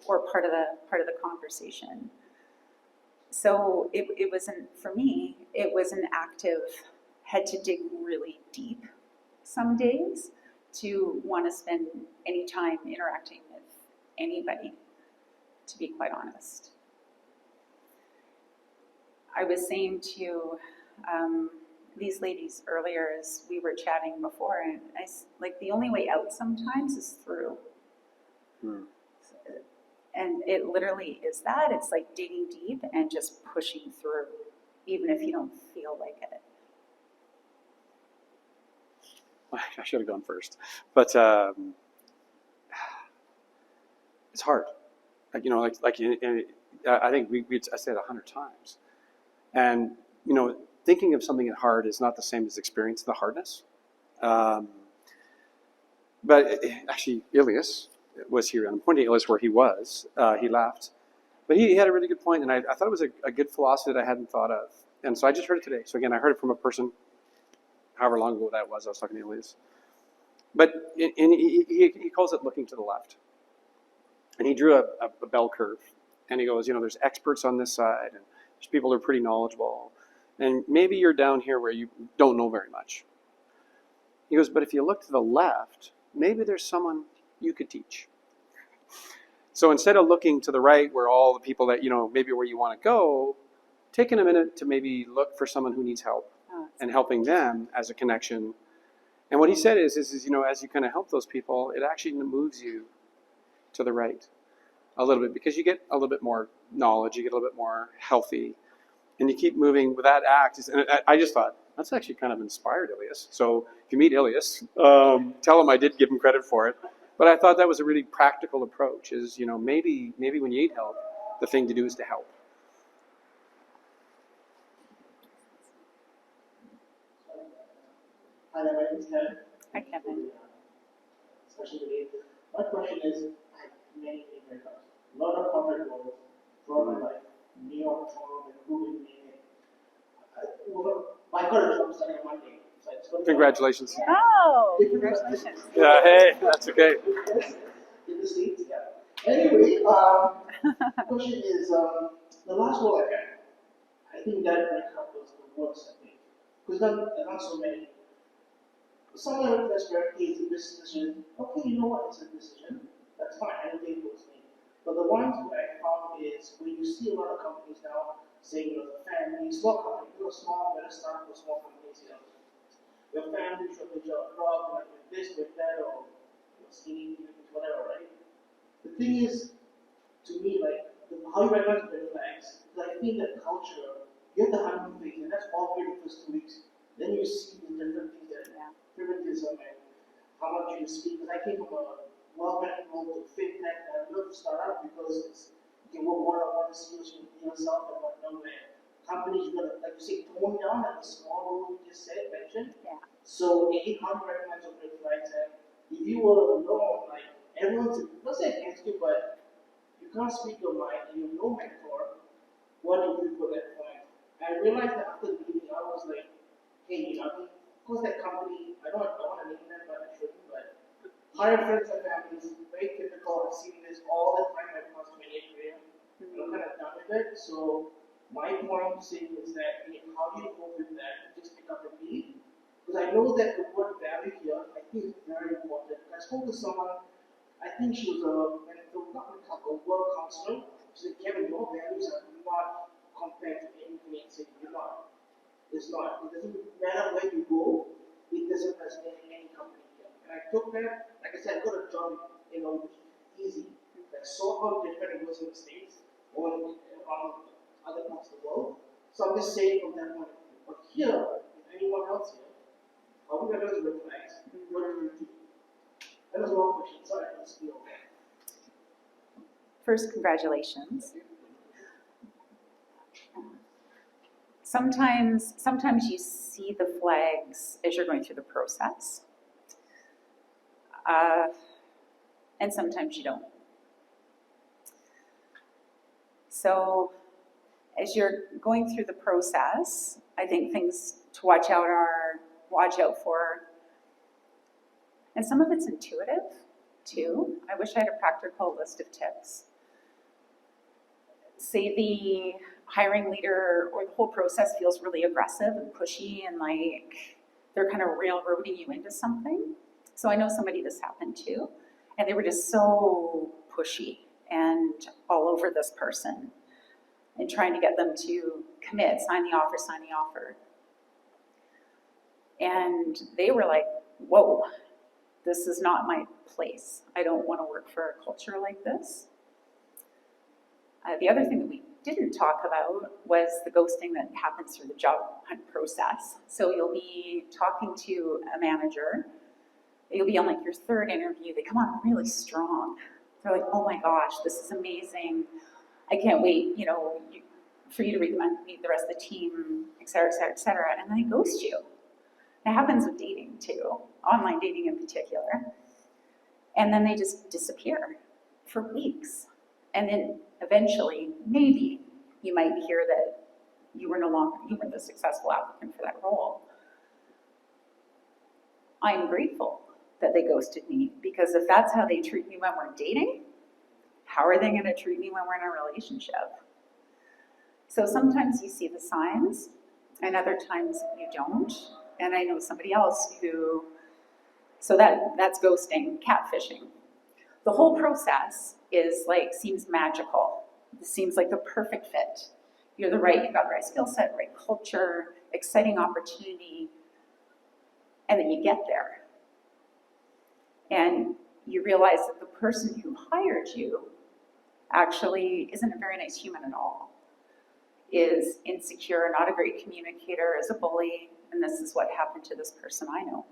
or part of the conversation. So it wasn't, for me, it was an active, had to dig really deep some days to want to spend any time interacting with anybody, to be quite honest. I was saying to these ladies earlier as we were chatting before, and the only way out sometimes is through. And it literally is that. It's like digging deep and just pushing through, even if you don't feel like it. I should have gone first, but it's hard. I think I said 100 times, and thinking of something hard is not the same as experiencing the hardness. But actually, Ilias was here. I'm pointing at Ilias where he was. He left, but he had a really good point, and I thought it was a good philosophy that I hadn't thought of, and so I just heard it today. So again, I heard it from a person, however long ago that was. I was talking to Ilias, but he calls it looking to the left. And he drew a bell curve, and he goes, there's experts on this side, and there's people who are pretty knowledgeable, and maybe you're down here where you don't know very much. He goes, but if you look to the left, maybe there's someone you could teach. So instead of looking to the right where all the people that, maybe where you want to go, taking a minute to maybe look for someone who needs help and helping them as a connection. And what he said is as you kind of help those people, it actually moves you to the right a little bit, because you get a little bit more knowledge, you get a little bit more healthy, and you keep moving with that act. And I just thought, that's actually kind of inspired Ilias. So if you meet Ilias, tell him I did give him credit for it. But I thought that was a really practical approach. Is maybe when you need help, the thing to do is to help. Hi, my name is Kevin. Hi, Kevin. Especially today. My question is, I have many breakups. A lot of corporate roles throughout my life. New York, Toronto, Vancouver, I got a job starting on Monday. So I just got a job. Congratulations. Oh, congratulations. Yeah, hey, that's okay. In the States, yeah. Anyway, the question is, the last role I had, I think that breakup was the worst, I think. Because I've done so many. Some of it that's where it's a decision. Okay, you know what? It's a decision. That's fine. I don't think it was me. But the ones that I found is when you see a lot of companies now saying, the family, small company, small, better start with small companies here. Your family should be your job, like with this, with that, or skinny, whatever, right? The thing is, to me, like, how you recognize red flags, because I think that culture, you have the honeymoon phase, and that's all great the first 2 weeks. Then you see the different things that favoritism and how much you speak. Because I came from a well-managed role to fintech, and I love to start out because you can work one-on-one to see yourself and whatnot. Where companies, you're gonna, like you say, tone down at the small role you just mentioned. Yeah. So it can't recognize your red flags. And if you were alone, like everyone's not saying against you, but you can't speak your mind and you have no mentor. What do you do for that point? I realized that after the meeting, I was like, hey, of course that company, I don't want to name them, but I shouldn't, but hiring friends and families, very typical. I've seen this all the time in my past 28 career. I'm kind of done with it. So my point saying is that, hey, how do you cope with that? Just pick up and leave. Because I know that the word value here, I think is very important. I spoke to someone, I think she was a work counselor. She said, Kevin, your values are not compared to anything in city. You're not. It's not. It doesn't matter where you go. It doesn't resonate in any company here. And I took that, like I said, I got a job in a week, easy. I saw how different it was in the States or around other parts of the world. So I'm just saying from that point of view. But here, if anyone else here, how do we recognize red flags? What do you do? That was a long question. Sorry, I just feel that. First, congratulations. Sometimes you see the flags as you're going through the process, and sometimes you don't. So as you're going through the process, I think things to watch out for, and some of it's intuitive too. I wish I had a practical list of tips. Say the hiring leader or the whole process feels really aggressive and pushy and like they're kind of railroading you into something. So I know somebody this happened to, and they were just so pushy and all over this person and trying to get them to commit, sign the offer. And they were like, whoa, this is not my place. I don't want to work for a culture like this. The other thing that we didn't talk about was the ghosting that happens through the job hunt process. So you'll be talking to a manager. You'll be on like your third interview. They come on really strong. They're like, oh my gosh, this is amazing. I can't wait, for you to meet the rest of the team, et cetera, et cetera, et cetera. And then they ghost you. That happens with dating too, online dating in particular. And then they just disappear for weeks. And then eventually, maybe you might hear that you weren't the successful applicant for that role. I'm grateful that they ghosted me, because if that's how they treat me when we're dating, how are they going to treat me when we're in a relationship? So sometimes you see the signs, and other times you don't. And I know somebody else so that's ghosting, catfishing. The whole process seems magical. It seems like the perfect fit. You've got the right skill set, right culture, exciting opportunity, and then you get there. And you realize that the person who hired you actually isn't a very nice human at all, is insecure, not a great communicator, is a bully, and this is what happened to this person I know.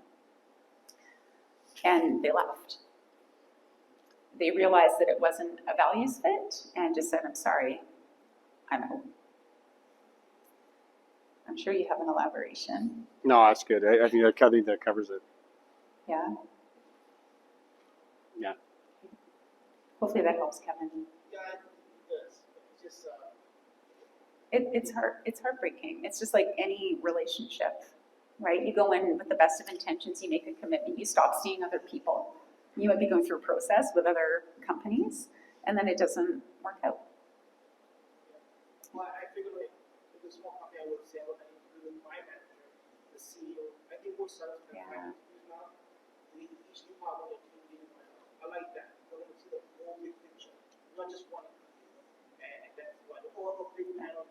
And they left. they realized that it wasn't a values fit and just said, I'm sorry, I'm out. I'm sure you have an elaboration. No, that's good. I think that covers it. Yeah? Yeah. Hopefully that helps, Kevin. Yeah, it does. It's just, It's heartbreaking. It's just like any relationship, right? You go in with the best of intentions, you make a commitment, you stop seeing other people. You might be going through a process with other companies, and then it doesn't work out. well, I figure like, with a small company, I would say, well, I need to do my manager, the CEO. I think we're sort of Yeah. now. Each department or team leader. I like that. I want to see the whole big picture, not just one. And that's why the whole big panel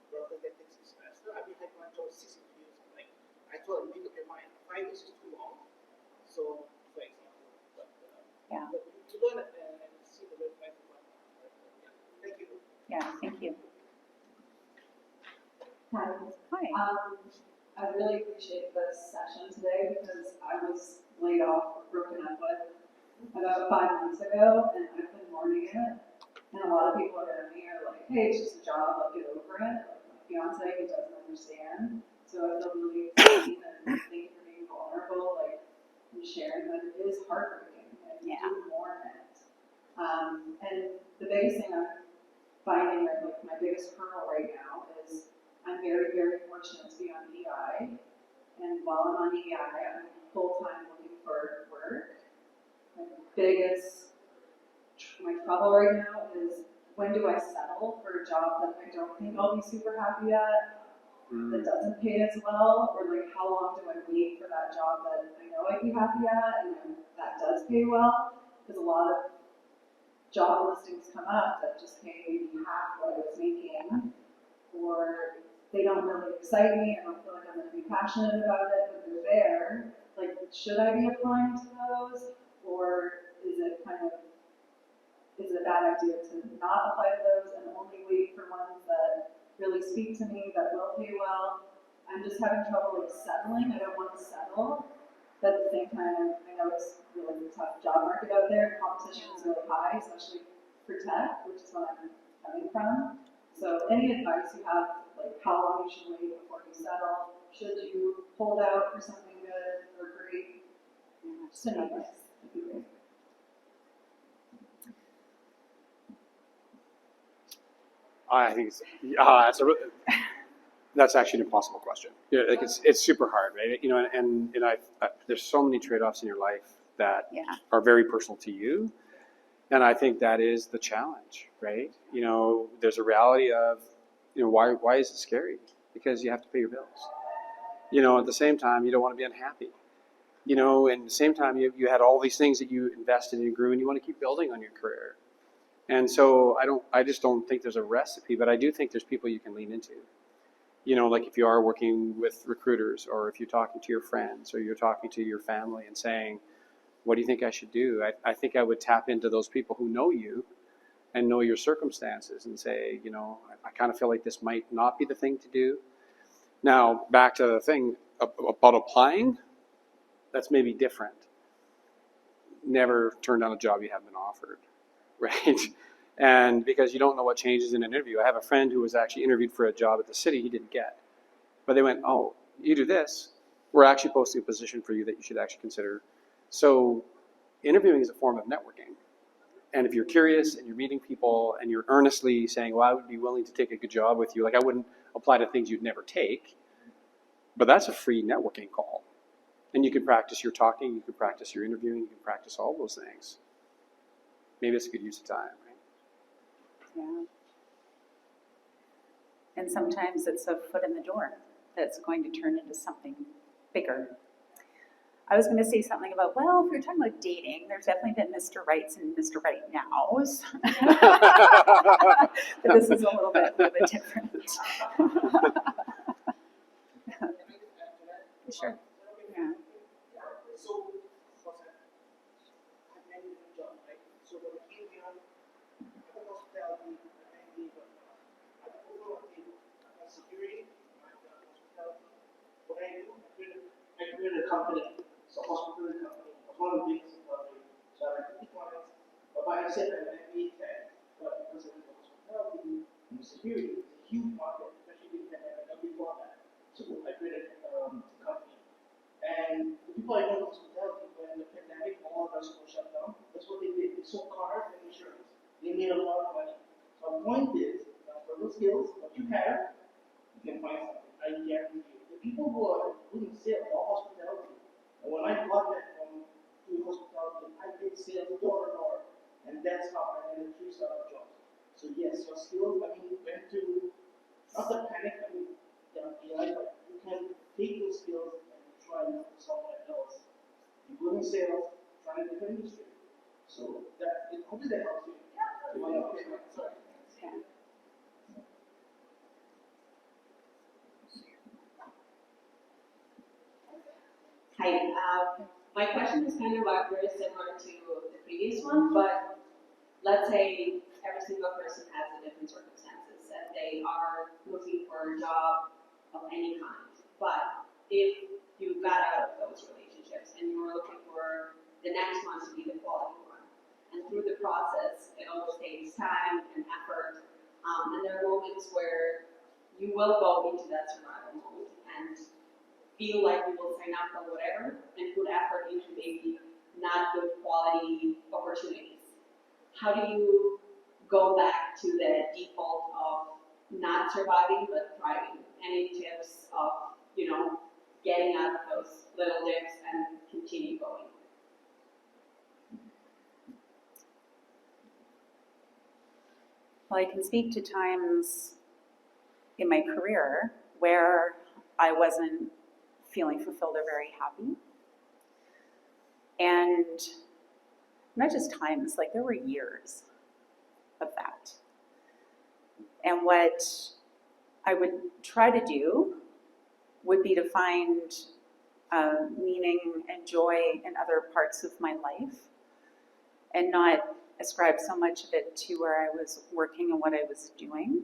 rather than take 6 semesters. I've been like my job 6 years. Like I told them, make up your mind. 5 years is too long. So, for example, Yeah. but to learn it and see the red flag. Yeah. Thank you. Yeah, thank you. Hi. Hi. I really appreciate this session today because I was laid off or broken up with about 5 months ago, and I've been mourning it. And a lot of people around me are like, hey, it's just a job, I'll get over it. Like my fiance, he doesn't understand. So I feel really seen and thank you for being vulnerable, like, and sharing that it is heartbreaking and you Yeah. do mourn it. And the biggest thing I'm finding, like my biggest hurdle right now is I'm very, very fortunate to be on EI. And while I'm on EI, I'm full-time looking for work. My trouble right now is when do I settle for a job that I don't think I'll be super happy at, that doesn't pay as well, or like how long do I wait for that job that I know I'd be happy at and that does pay well? Because a lot of job listings come up that just pay maybe half what I was making, or they don't really excite me, I don't feel like I'm going to be passionate about it, but they're there. Like, should I be applying to those, or is it a bad idea to not apply to those and only wait for ones that really speak to me, that will pay well? I'm just having trouble like settling. I don't want to settle, but at the same time, I know it's really a tough job market out there. Competition is really high, especially for tech, which is what I'm coming from. So any advice you have, like how long you should wait before you settle? Should you hold out for something good or great? Just any advice would be great. I think that's actually an impossible question. Yeah, like it's super hard, right? You know, and there's so many trade-offs in your life that Yeah. are very personal to you, and I think that is the challenge, right? You know, there's a reality of, you know, why is it scary? Because you have to pay your bills. You know, at the same time, you don't want to be unhappy. You know, and at the same time, you had all these things that you invested and grew, and you want to keep building on your career. And so I just don't think there's a recipe, but I do think there's people you can lean into. You know, like if you are working with recruiters, or if you're talking to your friends, or you're talking to your family and saying, what do you think I should do? I think I would tap into those people who know you and know your circumstances and say, you know, I kind of feel like this might not be the thing to do. Now, back to the thing about applying, that's maybe different. Never turn down a job you haven't been offered, right? And because you don't know what changes in an interview. I have a friend who was actually interviewed for a job at the city he didn't get. But they went, oh, you do this, we're actually posting a position for you that you should actually consider. So interviewing is a form of networking. And if you're curious and you're meeting people and you're earnestly saying, well, I would be willing to take a good job with you, like I wouldn't apply to things you'd never take, but that's a free networking call. And you can practice your talking, you can practice your interviewing, you can practice all those things. Maybe it's a good use of time, right? Yeah. And sometimes it's a foot in the door that's going to turn into something bigger. I was going to say something about, well, if you're talking about dating, there's definitely been Mr. Rights and Mr. Right Nows. But this is a little bit different. Sure. Yeah. So, I managed a job, right? So when I came here, I was hospitality, I overall my security, my hospitality. What I do, I created a company, it's a hospitality company, one of the biggest in the country. So I have 50 clients, I said that I made that, but because of the hospitality and security, it's a huge market, especially with the pandemic and before that. So I created a company. And the people I know in hospitality, when the pandemic, all restaurants shut down, that's what they did. They sold cars and insurance. They made a lot of money. So the point is, for those skills, what you have, you can find something. I guarantee you. The people who are doing sales or hospitality, and when I got that from doing hospitality, I did sales door to door. And that's how I landed 3 startup jobs. So yes, your skills, I mean, went to, not the panic, I mean, AI, but you can take those skills and try them for somewhere else. You go in sales, try a different industry. So that, hopefully that helps you. Sorry. Yeah. Hi, my question is kind of very similar to the previous one, but let's say every single person has a different circumstances and they are looking for a job of any kind. But if you got out of those relationships and you were looking for the next one to be the quality one, and through the process, it always takes time and effort, and there are moments where you will go into that survival mode and feel like you will sign up for whatever and put effort into maybe not good quality opportunities. How do you go back to the default of not surviving but thriving? Any tips of, getting out of those little dips and continue going? Well, I can speak to times in my career where I wasn't feeling fulfilled or very happy. And not just times, like there were years of that. And what I would try to do would be to find meaning and joy in other parts of my life and not ascribe so much of it to where I was working and what I was doing.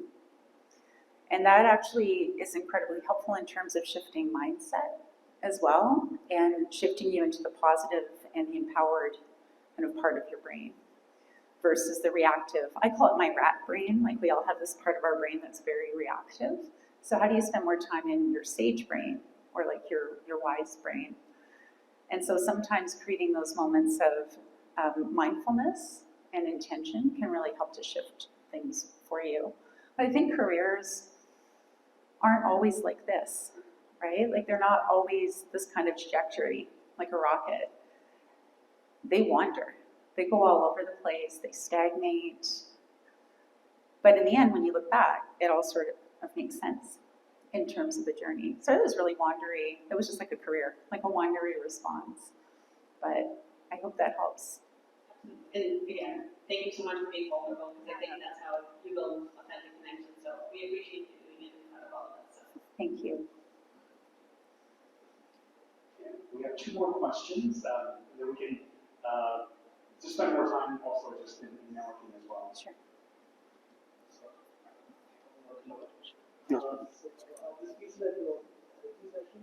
And that actually is incredibly helpful in terms of shifting mindset as well and shifting you into the positive and the empowered kind of part of your brain versus the reactive. I call it my rat brain. Like we all have this part of our brain that's very reactive. So how do you spend more time in your sage brain or like your wise brain? And so sometimes creating those moments of mindfulness and intention can really help to shift things for you. But I think careers aren't always like this, right? Like they're not always this kind of trajectory, like a rocket. They wander. They go all over the place. They stagnate. But in the end, when you look back, it all sort of makes sense in terms of the journey. So it was really wandery. It was just like a career, like a wandery response. But I hope that helps. And again, thank you so much for being vulnerable, because I think that's how you build authentic connections. So we appreciate you doing it in front of all of us. So. Thank you. Okay, we have 2 more questions, and then we can just spend more time also just in networking as well. Sure. This piece like a therapy session.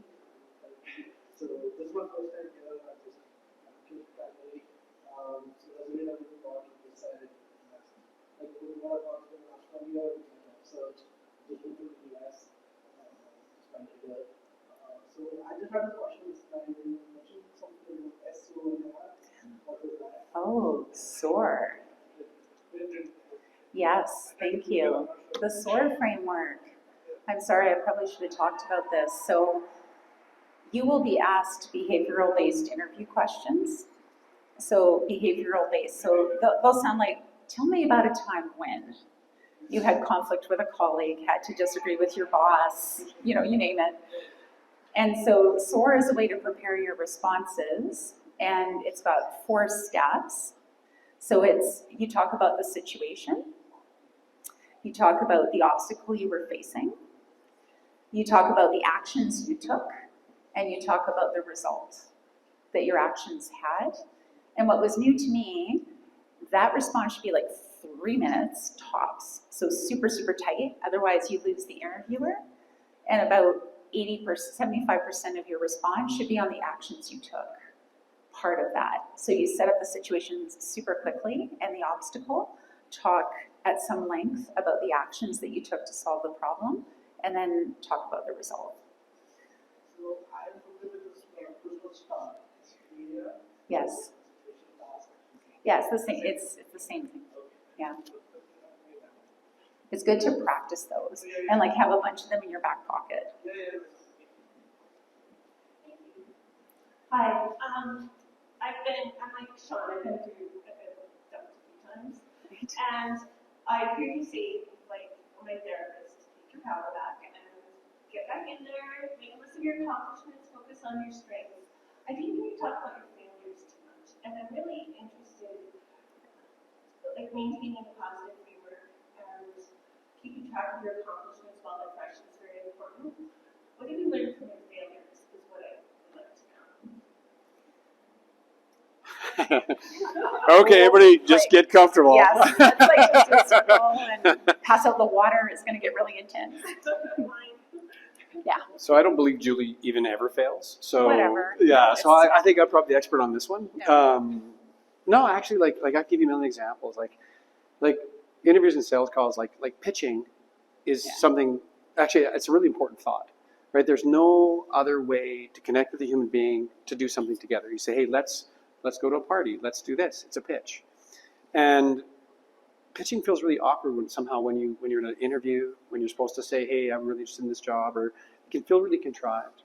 So this is my first time here. I just came primary. So as we know, we got decided like we were about the last 1 year in research, just moved to the US, spent a year. So I just have a question. You mentioned something about SEO and that. What is that? Oh, SOAR. Yes, thank you. The SOAR framework. I'm sorry, I probably should have talked about this. So you will be asked behavioral-based interview questions. So behavioral-based. So they'll sound like, tell me about a time when you had conflict with a colleague, had to disagree with your boss, you name it. And so SOAR is a way to prepare your responses, and it's about 4 steps. So you talk about the situation, you talk about the obstacle you were facing, you talk about the actions you took, and you talk about the result that your actions had. And what was new to me, that response should be like 3 minutes tops. So super, super tight, otherwise you lose the interviewer. And about 75% of your response should be on the actions you took. part of that. So you set up the situations super quickly and the obstacle, talk at some length about the actions that you took to solve the problem, and then talk about the result. So I believe it is visual start. It's clear. Yes. Situation task. Yeah, it's the same. It's the same thing. Yeah. It's good to practice those and like have a bunch of them in your back pocket. Hi, I'm like Shawn, I've been dumped a few times. And I hear you say, like, my therapist, take your power back and get back in there, make a list of your accomplishments, focus on your strengths. I didn't hear you talk about your failures too much, and I'm really interested, like, maintaining a positive framework and keeping track of your accomplishments while they're fresh is very important. What have you learned from your failures is what I would like to know. Okay, everybody, just get comfortable. Yes, let's like just do a circle and pass out the water. It's going to get really intense. Yeah. So I don't believe Julie even ever fails. So Whatever. Yeah. So I think I'm probably the expert on this one. No. No, actually, like I can give you a million examples. Like interviews and sales calls, like pitching, is something. Actually, it's a really important thought, right? There's no other way to connect with a human being to do something together. You say, hey, let's go to a party. Let's do this. It's a pitch, and pitching feels really awkward when you're in an interview, when you're supposed to say, hey, I'm really interested in this job, or it can feel really contrived.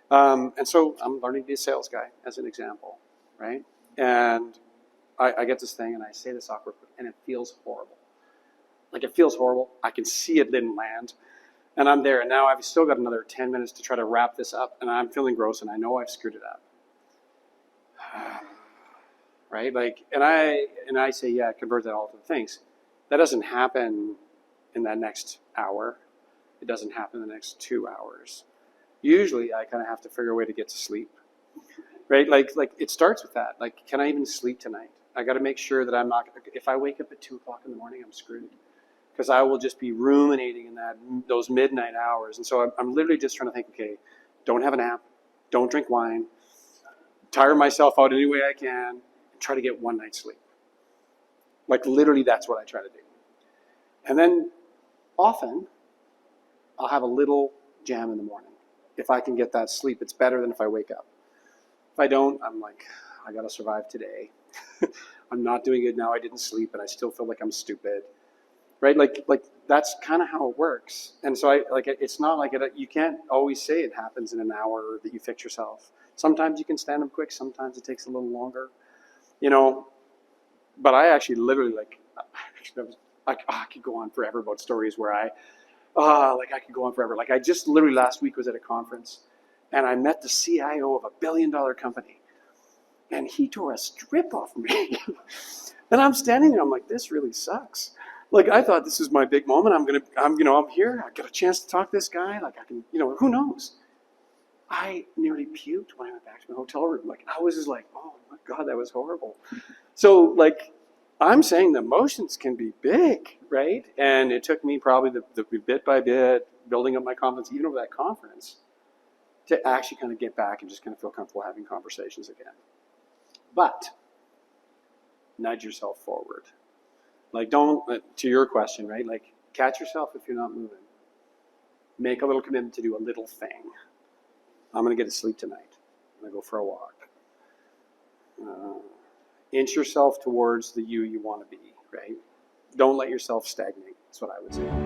And so I'm learning to be a sales guy as an example, right? And I get this thing and I say this awkward, and it feels horrible. Like it feels horrible. I can see it didn't land. And I'm there, and now I've still got another 10 minutes to try to wrap this up, and I'm feeling gross, and I know I've screwed it up. Right? Like, and I say, yeah, convert that all to things. That doesn't happen in that next hour. It doesn't happen in the next 2 hours. Usually, I kind of have to figure a way to get to sleep. Right? Like it starts with that. Like, can I even sleep tonight? I got to make sure that I'm not. If I wake up at 2 o'clock in the morning, I'm screwed. Because I will just be ruminating in those midnight hours. And so I'm literally just trying to think, okay, don't have a nap, don't drink wine, tire myself out any way I can, and try to get one night's sleep. Like literally that's what I try to do. And then often I'll have a little jam in the morning. If I can get that sleep, it's better than if I wake up. If I don't, I'm like, I got to survive today. I'm not doing good now. I didn't sleep, and I still feel like I'm stupid. Right, like that's kind of how it works, and so it's not like you can't always say it happens in an hour that you fix yourself. Sometimes you can stand up quick, sometimes it takes a little longer, But I actually literally I could go on forever about stories where I could go on forever. Like I just literally last week was at a conference, and I met the CIO of a $1 billion company, and he tore a strip off me, and I'm standing there. I'm like, this really sucks. Like I thought this was my big moment. I'm here. I got a chance to talk to this guy. Like I can, who knows? I nearly puked when I went back to my hotel room. Like I was just like, oh my God, that was horrible. So like, I'm saying the emotions can be big, right? And it took me probably the bit by bit, building up my confidence, even over that conference, to actually kind of get back and just kind of feel comfortable having conversations again. But nudge yourself forward. Like don't, to your question, right? Like catch yourself if you're not moving. Make a little commitment to do a little thing. I'm going to get to sleep tonight. I'm going to go for a walk. Inch yourself towards the you want to be, right? Don't let yourself stagnate. That's what I would say.